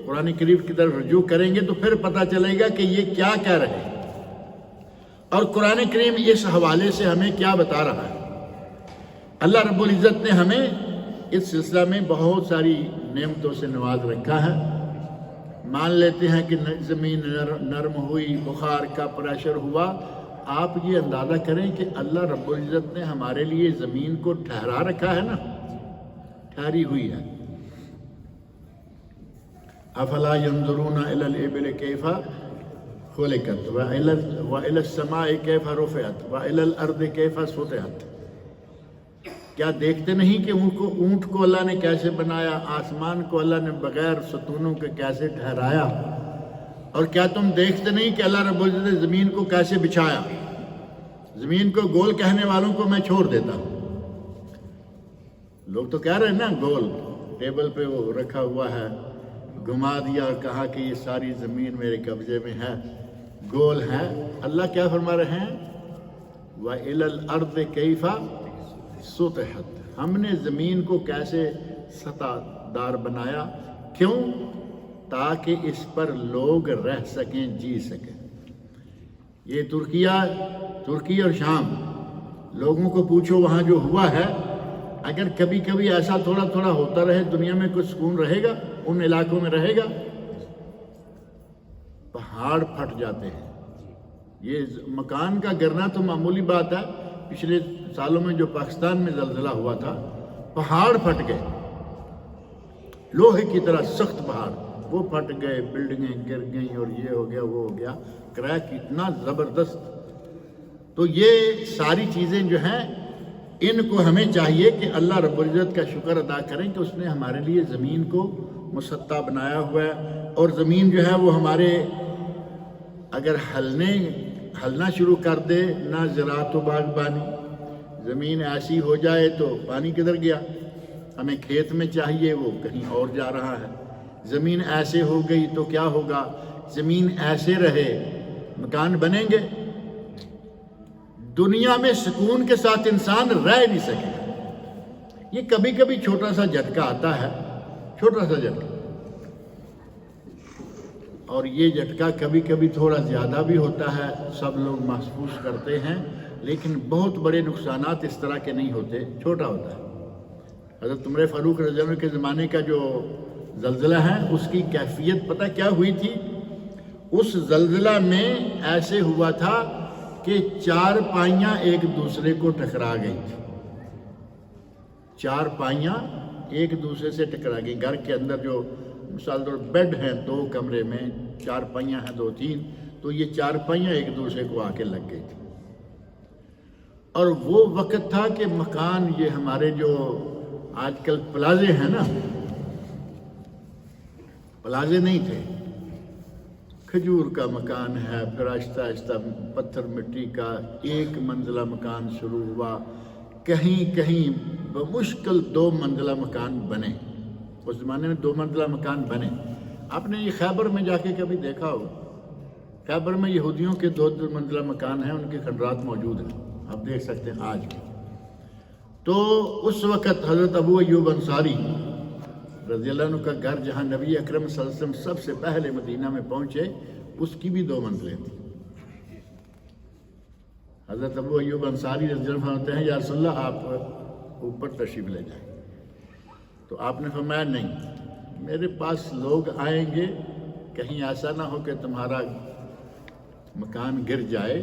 قرآن کریم کی طرف رجوع کریں گے تو پھر پتہ چلے گا کہ یہ کیا کہہ رہے ہیں اور قرآن کریم اس حوالے سے ہمیں کیا بتا رہا ہے۔ اللہ رب العزت نے ہمیں اس سلسلہ میں بہت ساری نعمتوں سے نواز رکھا ہے۔ مان لیتے ہیں کہ زمین نرم ہوئی، بخار کا پریشر ہوا، آپ یہ اندازہ کریں کہ اللہ رب العزت نے ہمارے لیے زمین کو ٹھہرا رکھا ہے نا، ٹھہری ہوئی ہے۔ افلا ينظرون الى الابل كيف خلقت والى السماء كيف رفعت والى الارض كيف سطحت، کیا دیکھتے نہیں کہ اونٹ کو اللہ نے کیسے بنایا، آسمان کو اللہ نے بغیر ستونوں کے کیسے ٹھہرایا، اور کیا تم دیکھتے نہیں کہ اللہ رب العزت نے زمین کو کیسے بچھایا؟ زمین کو گول کہنے والوں کو میں چھوڑ دیتا ہوں، لوگ تو کہہ رہے ہیں نا گول، ٹیبل پہ وہ رکھا ہوا ہے، گھما دیا اور کہا کہ یہ ساری زمین میرے قبضے میں ہے، گول ہے۔ اللہ کیا فرما رہے ہیں؟ وَإِلَى الْأَرْضِ كَيْفَ سُطِحَتْ، ہم نے زمین کو کیسے سطح دار بنایا، کیوں؟ تاکہ اس پر لوگ رہ سکیں، جی سکیں۔ یہ ترکی اور شام، لوگوں کو پوچھو وہاں جو ہوا ہے، اگر کبھی کبھی ایسا تھوڑا تھوڑا ہوتا رہے دنیا میں کچھ سکون رہے گا، ان علاقوں میں رہے گا؟ پہاڑ پھٹ جاتے ہیں. یہ مکان کا گرنا تو معمولی بات ہے. پچھلے سالوں میں جو پاکستان میں زلزلہ ہوا تھا، پہاڑ پھٹ گئے، لوہے کی طرح سخت پہاڑ وہ پھٹ گئے، بلڈنگیں گر گئیں اور یہ ہو گیا وہ ہو گیا، کریک اتنا زبردست. تو یہ ساری چیزیں جو ہیں ان کو ہمیں چاہیے کہ اللہ رب العزت کا شکر ادا کریں کہ اس نے ہمارے لیے زمین کو مسطح بنایا ہوا ہے. اور زمین جو ہے وہ ہمارے اگر ہلنا شروع کر دے، نہ زراعت و باغبانی، زمین ایسی ہو جائے تو پانی کدھر گیا؟ ہمیں کھیت میں چاہیے، وہ کہیں اور جا رہا ہے. زمین ایسے ہو گئی تو کیا ہوگا؟ زمین ایسے رہے مکان بنیں گے؟ دنیا میں سکون کے ساتھ انسان رہ نہیں سکے. یہ کبھی کبھی چھوٹا سا جھٹکا آتا ہے، چھوٹا سا جھٹکا، اور یہ جھٹکا کبھی کبھی تھوڑا زیادہ بھی ہوتا ہے، سب لوگ محسوس کرتے ہیں، لیکن بہت بڑے نقصانات اس طرح کے نہیں ہوتے، چھوٹا ہوتا ہے. حضرت عمر فاروق رضی اللہ عنہ کے زمانے کا جو زلزلہ ہے اس کی کیفیت پتہ کیا ہوئی تھی؟ اس زلزلہ میں ایسے ہوا تھا کہ 4 پائیاں ایک دوسرے کو ٹکرا گئی تھی. 4 پائیاں ایک دوسرے سے ٹکرا گئی. گھر کے اندر جو مثال طور بیڈ ہیں 2 کمرے میں، 4 پائیاں ہیں 2-3، تو یہ 4 پائیاں ایک دوسرے کو آ کے لگ گئی تھی. اور وہ وقت تھا کہ مکان، یہ ہمارے جو آج کل پلازے ہیں نا، پلازے نہیں تھے. کھجور کا مکان ہے، پھر آہستہ آہستہ پتھر مٹی کا 1 منزلہ مکان شروع ہوا، کہیں کہیں بمشکل 2 منزلہ مکان بنے. اس زمانے میں 2 منزلہ مکان بنے. آپ نے یہ خیبر میں جا کے کبھی دیکھا ہوگا، خیبر میں یہودیوں کے 2 منزلہ مکان ہیں، ان کے کھنڈرات موجود ہیں، آپ دیکھ سکتے ہیں آج بھی. تو اس وقت حضرت ابو ایوب انصاری رضی اللہ عنہ کا گھر، جہاں نبی اکرم صلی اللہ علیہ وسلم سب سے پہلے مدینہ میں پہنچے، اس کی بھی 2 منزلیں تھیں. حضرت ابو ایوب انصاری رضی اللہ عنہ ہوتے ہیں، یا رسول اللہ آپ اوپر تشریف لے جائیں. تو آپ نے فرمایا نہیں، میرے پاس لوگ آئیں گے، کہیں ایسا نہ ہو کہ تمہارا مکان گر جائے،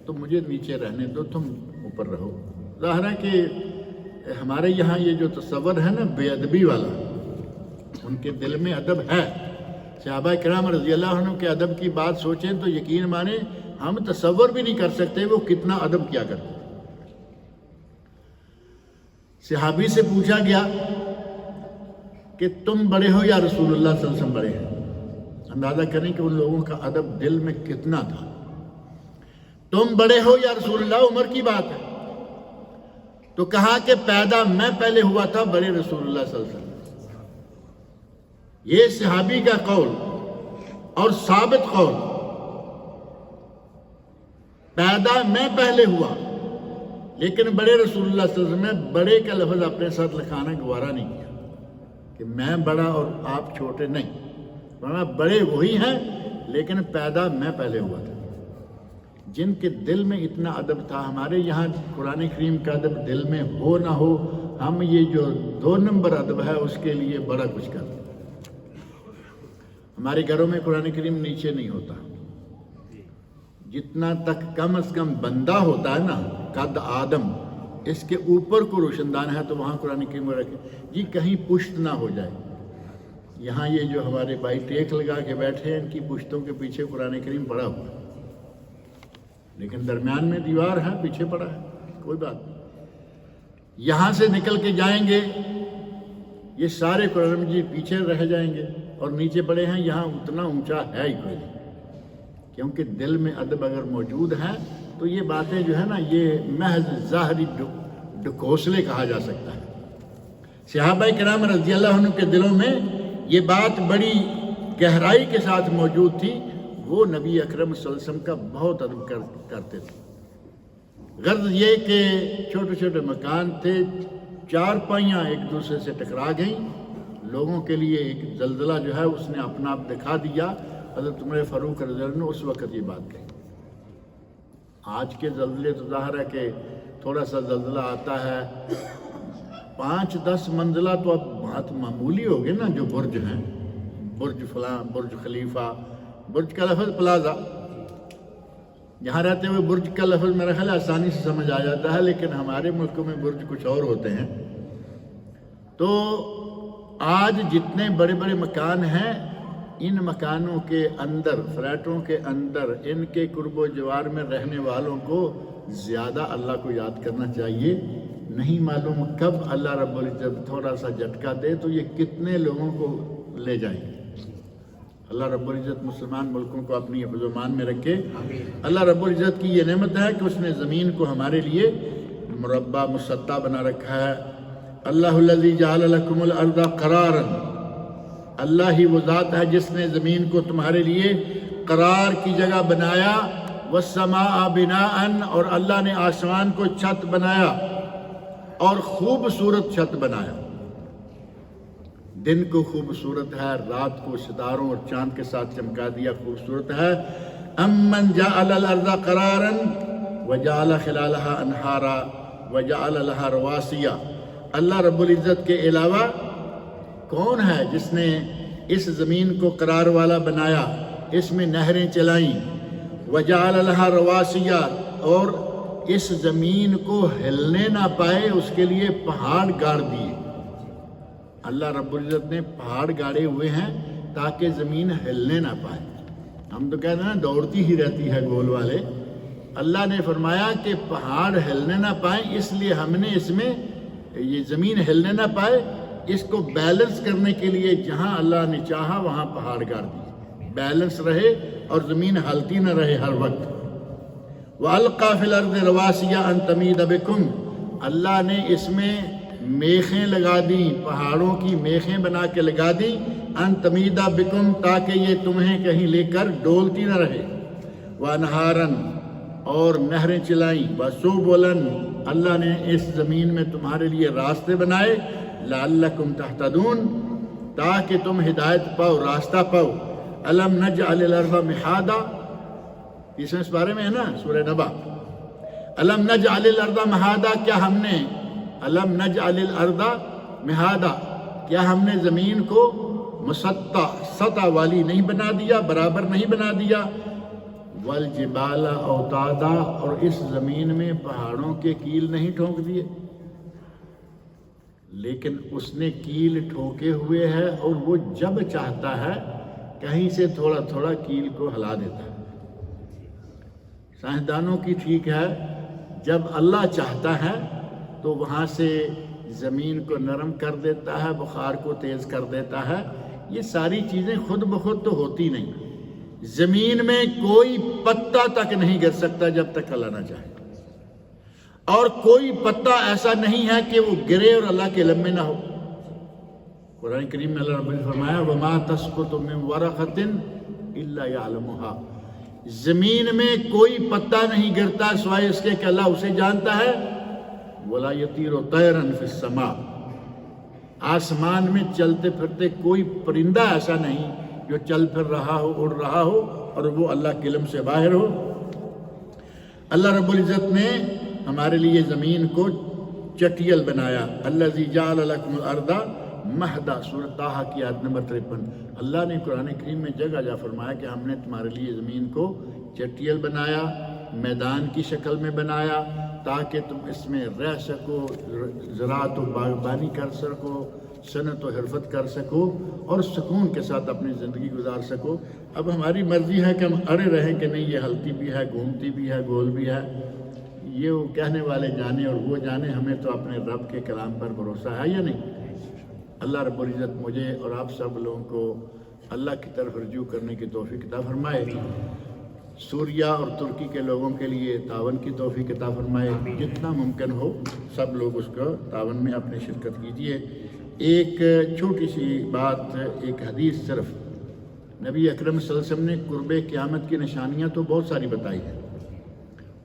تو مجھے نیچے رہنے دو، تم اوپر رہو. ظاہر ہے کہ ہمارے یہاں یہ جو تصور ہے نا بے ادبی والا، ان کے دل میں ادب ہے. صحابہ کرام رضی اللہ عنہ کے ادب کی بات سوچیں تو یقین مانیں ہم تصور بھی نہیں کر سکتے وہ کتنا ادب کیا کرتے. صحابی سے پوچھا گیا کہ تم بڑے ہو یا رسول اللہ صلی اللہ علیہ وسلم بڑے ہیں؟ اندازہ کریں کہ ان لوگوں کا ادب دل میں کتنا تھا. تم بڑے ہو یا رسول اللہ، عمر کی بات ہے. تو کہا کہ پیدا میں پہلے ہوا تھا، بڑے رسول اللہ صلی اللہ علیہ وسلم. یہ صحابی کا قول اور ثابت قول، پیدا میں پہلے ہوا لیکن بڑے رسول اللہ صلی اللہ علیہ وسلم نے بڑے کا لفظ اپنے ساتھ لکھانا گوارا نہیں کیا کہ میں بڑا اور آپ چھوٹے، نہیں، ورنہ بڑے وہی ہیں لیکن پیدا میں پہلے ہوا تھا. جن کے دل میں اتنا ادب تھا. ہمارے یہاں قرآن کریم کا ادب دل میں ہو نہ ہو، ہم یہ جو 2 نمبر ادب ہے اس کے لیے بڑا کچھ کرتے. ہمارے گھروں میں قرآن کریم نیچے نہیں ہوتا. جتنا تک کم از کم بندہ ہوتا ہے نا، قد آدم، اس کے اوپر کو روشن دان ہے تو وہاں قرآن کریم رکھے جی، کہیں پشت نہ ہو جائے. یہاں یہ جو ہمارے بھائی ٹیک لگا کے بیٹھے ہیں، ان کی پشتوں کے پیچھے قرآن کریم پڑا ہوا ہے، لیکن درمیان میں دیوار ہے، پیچھے پڑا ہے، کوئی بات نہیں. یہاں سے نکل کے جائیں گے یہ سارے قرآن مجید پیچھے رہ جائیں گے، اور نیچے پڑے ہیں، یہاں اتنا اونچا ہے ہی کوئی نہیں. کیونکہ دل میں ادب اگر موجود ہے تو یہ باتیں جو ہے نا، یہ محض ظاہری ڈکوسلے کہا جا سکتا ہے. صحابہ کرام رضی اللہ عنہ کے دلوں میں یہ بات بڑی گہرائی کے ساتھ موجود تھی. وہ نبی اکرم صلی اللہ علیہ وسلم کا بہت ادب کرتے تھے. غرض یہ کہ چھوٹے چھوٹے مکان تھے، 4 پائیاں ایک دوسرے سے ٹکرا گئیں. لوگوں کے لیے ایک زلزلہ جو ہے اس نے اپنا آپ دکھا دیا. حضرت عمر فاروق رضی اللہ عنہ نے اس وقت یہ بات کہی. آج کے زلزلے تو ظاہر ہے کہ تھوڑا سا زلزلہ آتا ہے 5-10 منزلہ تو اب بہت معمولی ہو گئے نا، جو برج ہیں، برج فلاں، برج خلیفہ، برج کا لفظ پلازا، یہاں رہتے ہوئے برج کا لفظ میرا خیال آسانی سے سمجھ آ جاتا ہے، لیکن ہمارے ملکوں میں برج کچھ اور ہوتے ہیں۔ تو آج جتنے بڑے بڑے مکان ہیں، ان مکانوں کے اندر، فلیٹوں کے اندر، ان کے قرب و جوار میں رہنے والوں کو زیادہ اللہ کو یاد کرنا چاہیے۔ نہیں معلوم کب اللہ رب العزت تھوڑا سا جھٹکا دے تو یہ کتنے لوگوں کو لے جائیں گے۔ اللہ رب العزت مسلمان ملکوں کو اپنی حفظ و امان میں رکھے۔ اللہ رب العزت کی یہ نعمت ہے کہ اس نے زمین کو ہمارے لیے مربع مسطح بنا رکھا ہے۔ اللہ الذی جعل لکم الارض قرارا، اللہ ہی وہ ذات ہے جس نے زمین کو تمہارے لیے قرار کی جگہ بنایا، والسماء بناء، اور اللہ نے آسمان کو چھت بنایا، اور خوبصورت چھت بنایا۔ دن کو خوبصورت ہے، رات کو ستاروں اور چاند کے ساتھ چمکا دیا، خوبصورت ہے۔ امن جعل الارض قرارا وجعل خلالها انہارا وجعل لها رواسیا، اللہ رب العزت کے علاوہ کون ہے جس نے اس زمین کو قرار والا بنایا، اس میں نہریں چلائیں، وجعل لها رواسیا، اور اس زمین کو ہلنے نہ پائے اس کے لیے پہاڑ گاڑ دیے۔ اللہ رب العزت نے پہاڑ گاڑے ہوئے ہیں تاکہ زمین ہلنے نہ پائے۔ ہم تو کہتے ہیں نا دوڑتی ہی رہتی ہے گول والے، اللہ نے فرمایا کہ پہاڑ ہلنے نہ پائیں، اس لیے ہم نے اس میں یہ زمین ہلنے نہ پائے، اس کو بیلنس کرنے کے لیے جہاں اللہ نے چاہا وہاں پہاڑ گاڑ دیے، بیلنس رہے اور زمین ہلتی نہ رہے ہر وقت۔ وَأَلْقَى فِي الْأَرْضِ رَوَاسِيَ أَن تَمِيدَ بِكُمْ، اللہ نے اس میں میخیں لگا دیں، پہاڑوں کی میخیں بنا کے لگا دیں، ان تمیدہ بکم، تاکہ یہ تمہیں کہیں لے کر ڈولتی نہ رہے، وانہارن، اور نہریں چلائیں، وسبلن، اللہ نے اس زمین میں تمہارے لیے راستے بنائے، لعلکم تہتدون، تاکہ تم ہدایت پاؤ، راستہ پاؤ۔ الم نجعل الارض مہادا، اس بارے میں ہے نا سورہ نبا، الم نجعل الارض مہادا، کیا ہم نے الم نجعل الارض مہادا، کیا ہم نے زمین کو مسطح، سطح والی نہیں بنا دیا، برابر نہیں بنا دیا، والجبال اوتادا، اور اس زمین میں پہاڑوں کے کیل نہیں ٹھونک دیے، لیکن اس نے کیل ٹھوکے ہوئے ہے اور وہ جب چاہتا ہے کہیں سے تھوڑا تھوڑا کیل کو ہلا دیتا ہے۔ سائنسدانوں کی ٹھیک ہے، جب اللہ چاہتا ہے تو وہاں سے زمین کو نرم کر دیتا ہے، بخار کو تیز کر دیتا ہے۔ یہ ساری چیزیں خود بخود تو ہوتی نہیں، زمین میں کوئی پتا تک نہیں گر سکتا جب تک اللہ نہ چاہے، اور کوئی پتا ایسا نہیں ہے کہ وہ گرے اور اللہ کے علم میں نہ ہو۔ قرآن کریم میں اللہ رب نے فرمایا وَمَا تَسْقُطُ مِن وَرَقَةٍ إِلَّا يَعْلَمُهَا، زمین میں کوئی پتا نہیں گرتا سوائے اس کے کہ اللہ اسے جانتا ہے۔ وَلَا يَطِيرُ طَيْرًا فِي السَّمَاءِ، آسمان میں چلتے پھرتے کوئی پرندہ ایسا نہیں جو چل پھر رہا ہو، اڑ رہا ہو اور وہ اللہ کے علم سے باہر ہو۔ اللہ رب العزت نے ہمارے لیے زمین کو چٹیل بنایا، الذی جعل لکم الارض مہدا، سورۃ طٰہٰ کی آیت نمبر 53۔ اللہ نے قرآن کریم میں جگہ جا فرمایا کہ ہم نے تمہارے لیے زمین کو چٹیل بنایا، میدان کی شکل میں بنایا، تاکہ تم اس میں رہ سکو، زراعت و باغبانی کر سکو، صنعت و حرفت کر سکو اور سکون کے ساتھ اپنی زندگی گزار سکو۔ اب ہماری مرضی ہے کہ ہم اڑے رہیں کہ نہیں، یہ ہلتی بھی ہے، گھومتی بھی ہے، گول بھی ہے، یہ وہ کہنے والے جانے اور وہ جانے، ہمیں تو اپنے رب کے کلام پر بھروسہ ہے یا نہیں؟ اللہ رب العزت مجھے اور آپ سب لوگوں کو اللہ کی طرف رجوع کرنے کی توفیق عطا فرمائے، سوریہ اور ترکی کے لوگوں کے لیے تعاون کی توفیق عطا فرمائے، جتنا ممکن ہو سب لوگ اس کو تعاون میں اپنی شرکت کیجیے۔ ایک چھوٹی سی بات، ایک حدیث صرف، نبی اکرم صلی اللہ علیہ وسلم نے قرب قیامت کی نشانیاں تو بہت ساری بتائی ہیں،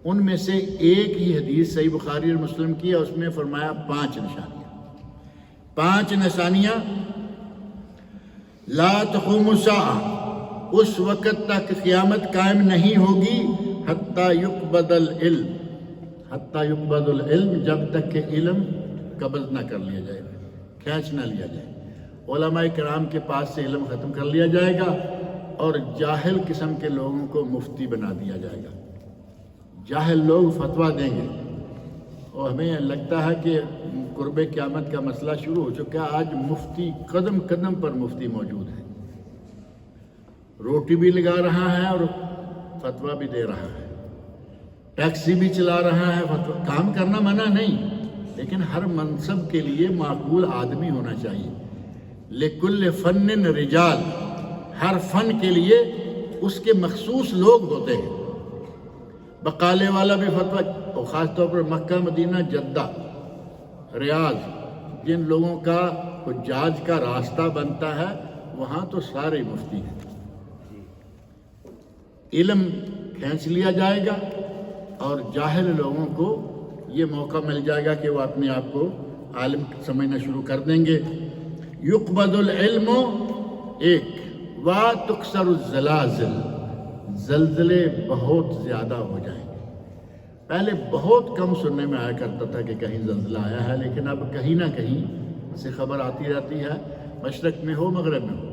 ان میں سے ایک ہی حدیث صحیح بخاری اور مسلم کی ہے، اس میں فرمایا 5 نشانیاں، 5 نشانیاں۔ لا تقوم الساعہ، اس وقت تک قیامت قائم نہیں ہوگی، حتی یقبض العلم، حتی یقبض العلم، جب تک کہ علم قبض نہ کر لیا جائے، کھینچ نہ لیا جائے۔ علماء کرام کے پاس سے علم ختم کر لیا جائے گا اور جاہل قسم کے لوگوں کو مفتی بنا دیا جائے گا۔ جاہل لوگ فتویٰ دیں گے، اور ہمیں لگتا ہے کہ قرب قیامت کا مسئلہ شروع ہو چکا ہے۔ آج مفتی قدم قدم پر مفتی موجود ہے، روٹی بھی لگا رہا ہے اور فتویٰ بھی دے رہا ہے، ٹیکسی بھی چلا رہا ہے۔ کام کرنا منع نہیں، لیکن ہر منصب کے لیے معقول آدمی ہونا چاہیے۔ لِكُلِّ فَنٍ رِجَال، ہر فن کے لیے اس کے مخصوص لوگ ہوتے ہیں۔ بقالے والا بھی فتویٰ، اور خاص طور پر مکہ، مدینہ، جدہ، ریاض، جن لوگوں کا حجاج کا راستہ بنتا ہے، وہاں تو سارے مفتی ہیں۔ علم کھینچ لیا جائے گا اور جاہل لوگوں کو یہ موقع مل جائے گا کہ وہ اپنے آپ کو عالم سمجھنا شروع کر دیں گے۔ یقبض العلم، ایک وَتُكْسَرُ الزَّلَازِلُ، زلزلے بہت زیادہ ہو جائیں گے۔ پہلے بہت کم سننے میں آیا کرتا تھا کہ کہیں زلزلہ آیا ہے، لیکن اب کہیں نہ کہیں سے خبر آتی رہتی ہے، مشرق میں ہو مغرب میں ہو۔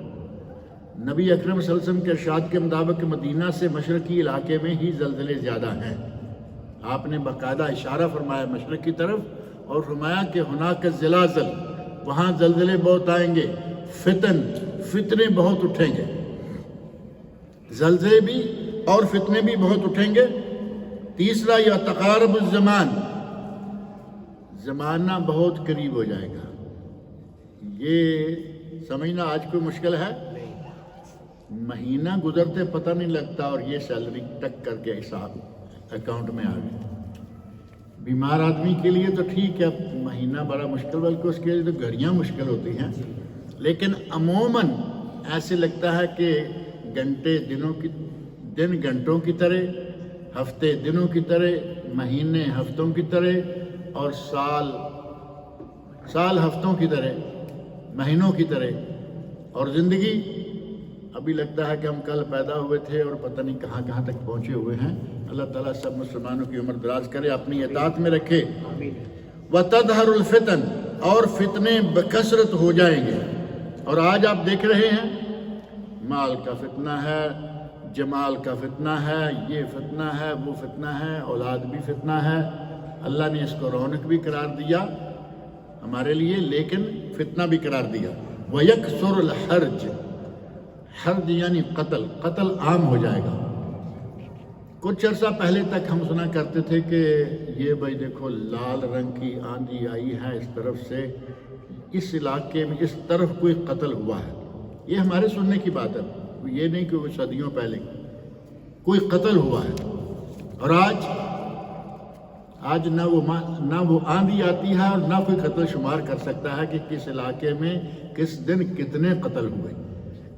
نبی اکرم صلی اللہ علیہ وسلم کے ارشاد کے مطابق مدینہ سے مشرقی علاقے میں ہی زلزلے زیادہ ہیں۔ آپ نے باقاعدہ اشارہ فرمایا مشرق کی طرف، اور فرمایا کہ ہناک الزلازل، وہاں زلزلے بہت آئیں گے، فتنے بہت اٹھیں گے، زلزلے بھی اور فتنے بھی بہت اٹھیں گے۔ تیسرا، یا تقارب الزمان، زمانہ بہت قریب ہو جائے گا۔ یہ سمجھنا آج کوئی مشکل ہے؟ مہینہ گزرتے پتہ نہیں لگتا اور یہ سیلری ٹک کر کے حساب اکاؤنٹ میں آ گئی۔ بیمار آدمی کے لیے تو ٹھیک ہے، مہینہ بڑا مشکل، بلکہ اس کے لیے تو گھڑیاں مشکل ہوتی ہیں، لیکن عموماً ایسے لگتا ہے کہ گھنٹے دن گھنٹوں کی طرح، ہفتے دنوں کی طرح، مہینے ہفتوں کی طرح، اور سال ہفتوں کی طرح، مہینوں کی طرح، اور زندگی ابھی لگتا ہے کہ ہم کل پیدا ہوئے تھے اور پتہ نہیں کہاں کہاں تک پہنچے ہوئے ہیں۔ اللہ تعالیٰ سب مسلمانوں کی عمر دراز کرے، اپنی اطاعت میں رکھے۔ وَتَظْهَرُ الْفِتَنُ، اور فتنے بکثرت ہو جائیں گے۔ اور آج آپ دیکھ رہے ہیں مال کا فتنہ ہے، جمال کا فتنہ ہے، یہ فتنہ ہے، وہ فتنہ ہے، اولاد بھی فتنہ ہے۔ اللہ نے اس کو رونق بھی قرار دیا ہمارے لیے، لیکن فتنہ بھی قرار دیا۔ وَيَكْثُرُ الْحَرْجُ، حرج یعنی قتل عام ہو جائے گا۔ کچھ عرصہ پہلے تک ہم سنا کرتے تھے کہ یہ بھائی دیکھو لال رنگ کی آندھی آئی ہے اس طرف سے، اس علاقے میں اس طرف کوئی قتل ہوا ہے۔ یہ ہمارے سننے کی بات ہے، یہ نہیں کہ وہ صدیوں پہلے کوئی قتل ہوا ہے۔ اور آج نہ وہ آندھی آتی ہے اور نہ کوئی قتل شمار کر سکتا ہے کہ کس علاقے میں کس دن کتنے قتل ہوئے۔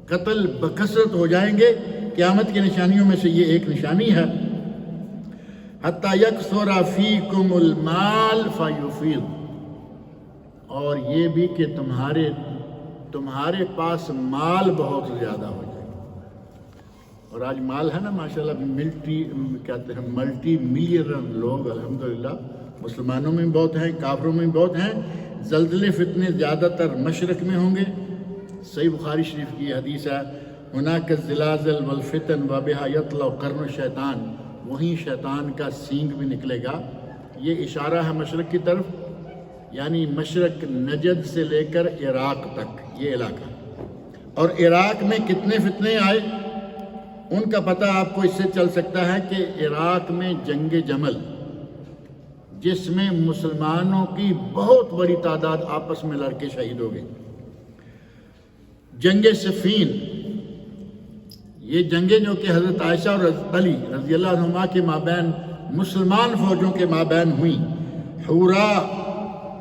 قتل بکثرت ہو جائیں گے۔ قیامت کی نشانیوں میں سے یہ ایک نشانی ہے، حَتَّى يَكْثُرَ فِيكُمُ الْمَالُ فَيُفِيضُ، اور یہ بھی کہ تمہارے پاس مال بہت زیادہ ہو جائے گا۔ اور آج مال ہے نا ماشاءاللہ، کہتے ہیں ملٹی ملینر لوگ الحمدللہ، مسلمانوں میں بھی بہت ہیں، کافروں میں بھی بہت ہیں۔ زلزلے فتنے زیادہ تر مشرق میں ہوں گے۔ صحیح بخاری شریف کی حدیث ہے، ہناک الزلازل والفتن وبہا یطلع قرن الشیطان، وہیں شیطان کا سینگ بھی نکلے گا۔ یہ اشارہ ہے مشرق کی طرف، یعنی مشرق نجد سے لے کر عراق تک یہ علاقہ۔ اور عراق میں کتنے فتنے آئے ان کا پتہ آپ کو اس سے چل سکتا ہے کہ عراق میں جنگ جمل، جس میں مسلمانوں کی بہت بڑی تعداد آپس میں لڑ کے شہید ہو گئی۔ جنگ صفین، یہ جنگیں جو کہ حضرت عائشہ اور حضرت علی رضی اللہ عنہما کے مابین مسلمان فوجوں کے مابین ہوئیں۔ حورا،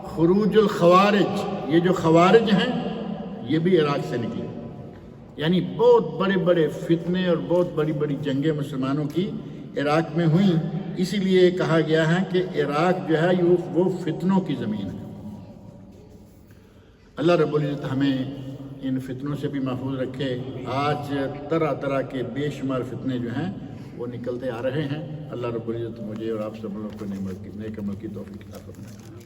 خروج الخوارج، یہ جو خوارج ہیں یہ بھی عراق سے نکلے، یعنی بہت بڑے بڑے فتنے اور بہت بڑی بڑی جنگیں مسلمانوں کی عراق میں ہوئیں۔ اسی لیے کہا گیا ہے کہ عراق جو ہے وہ فتنوں کی زمین ہے۔ اللہ رب العزت ہمیں ان فتنوں سے بھی محفوظ رکھے۔ آج طرح طرح کے بے شمار فتنے جو ہیں وہ نکلتے آ رہے ہیں۔ اللہ رب العزت مجھے اور آپ سب لوگوں کو نیک عمل کی توفیق عطا فرمائے۔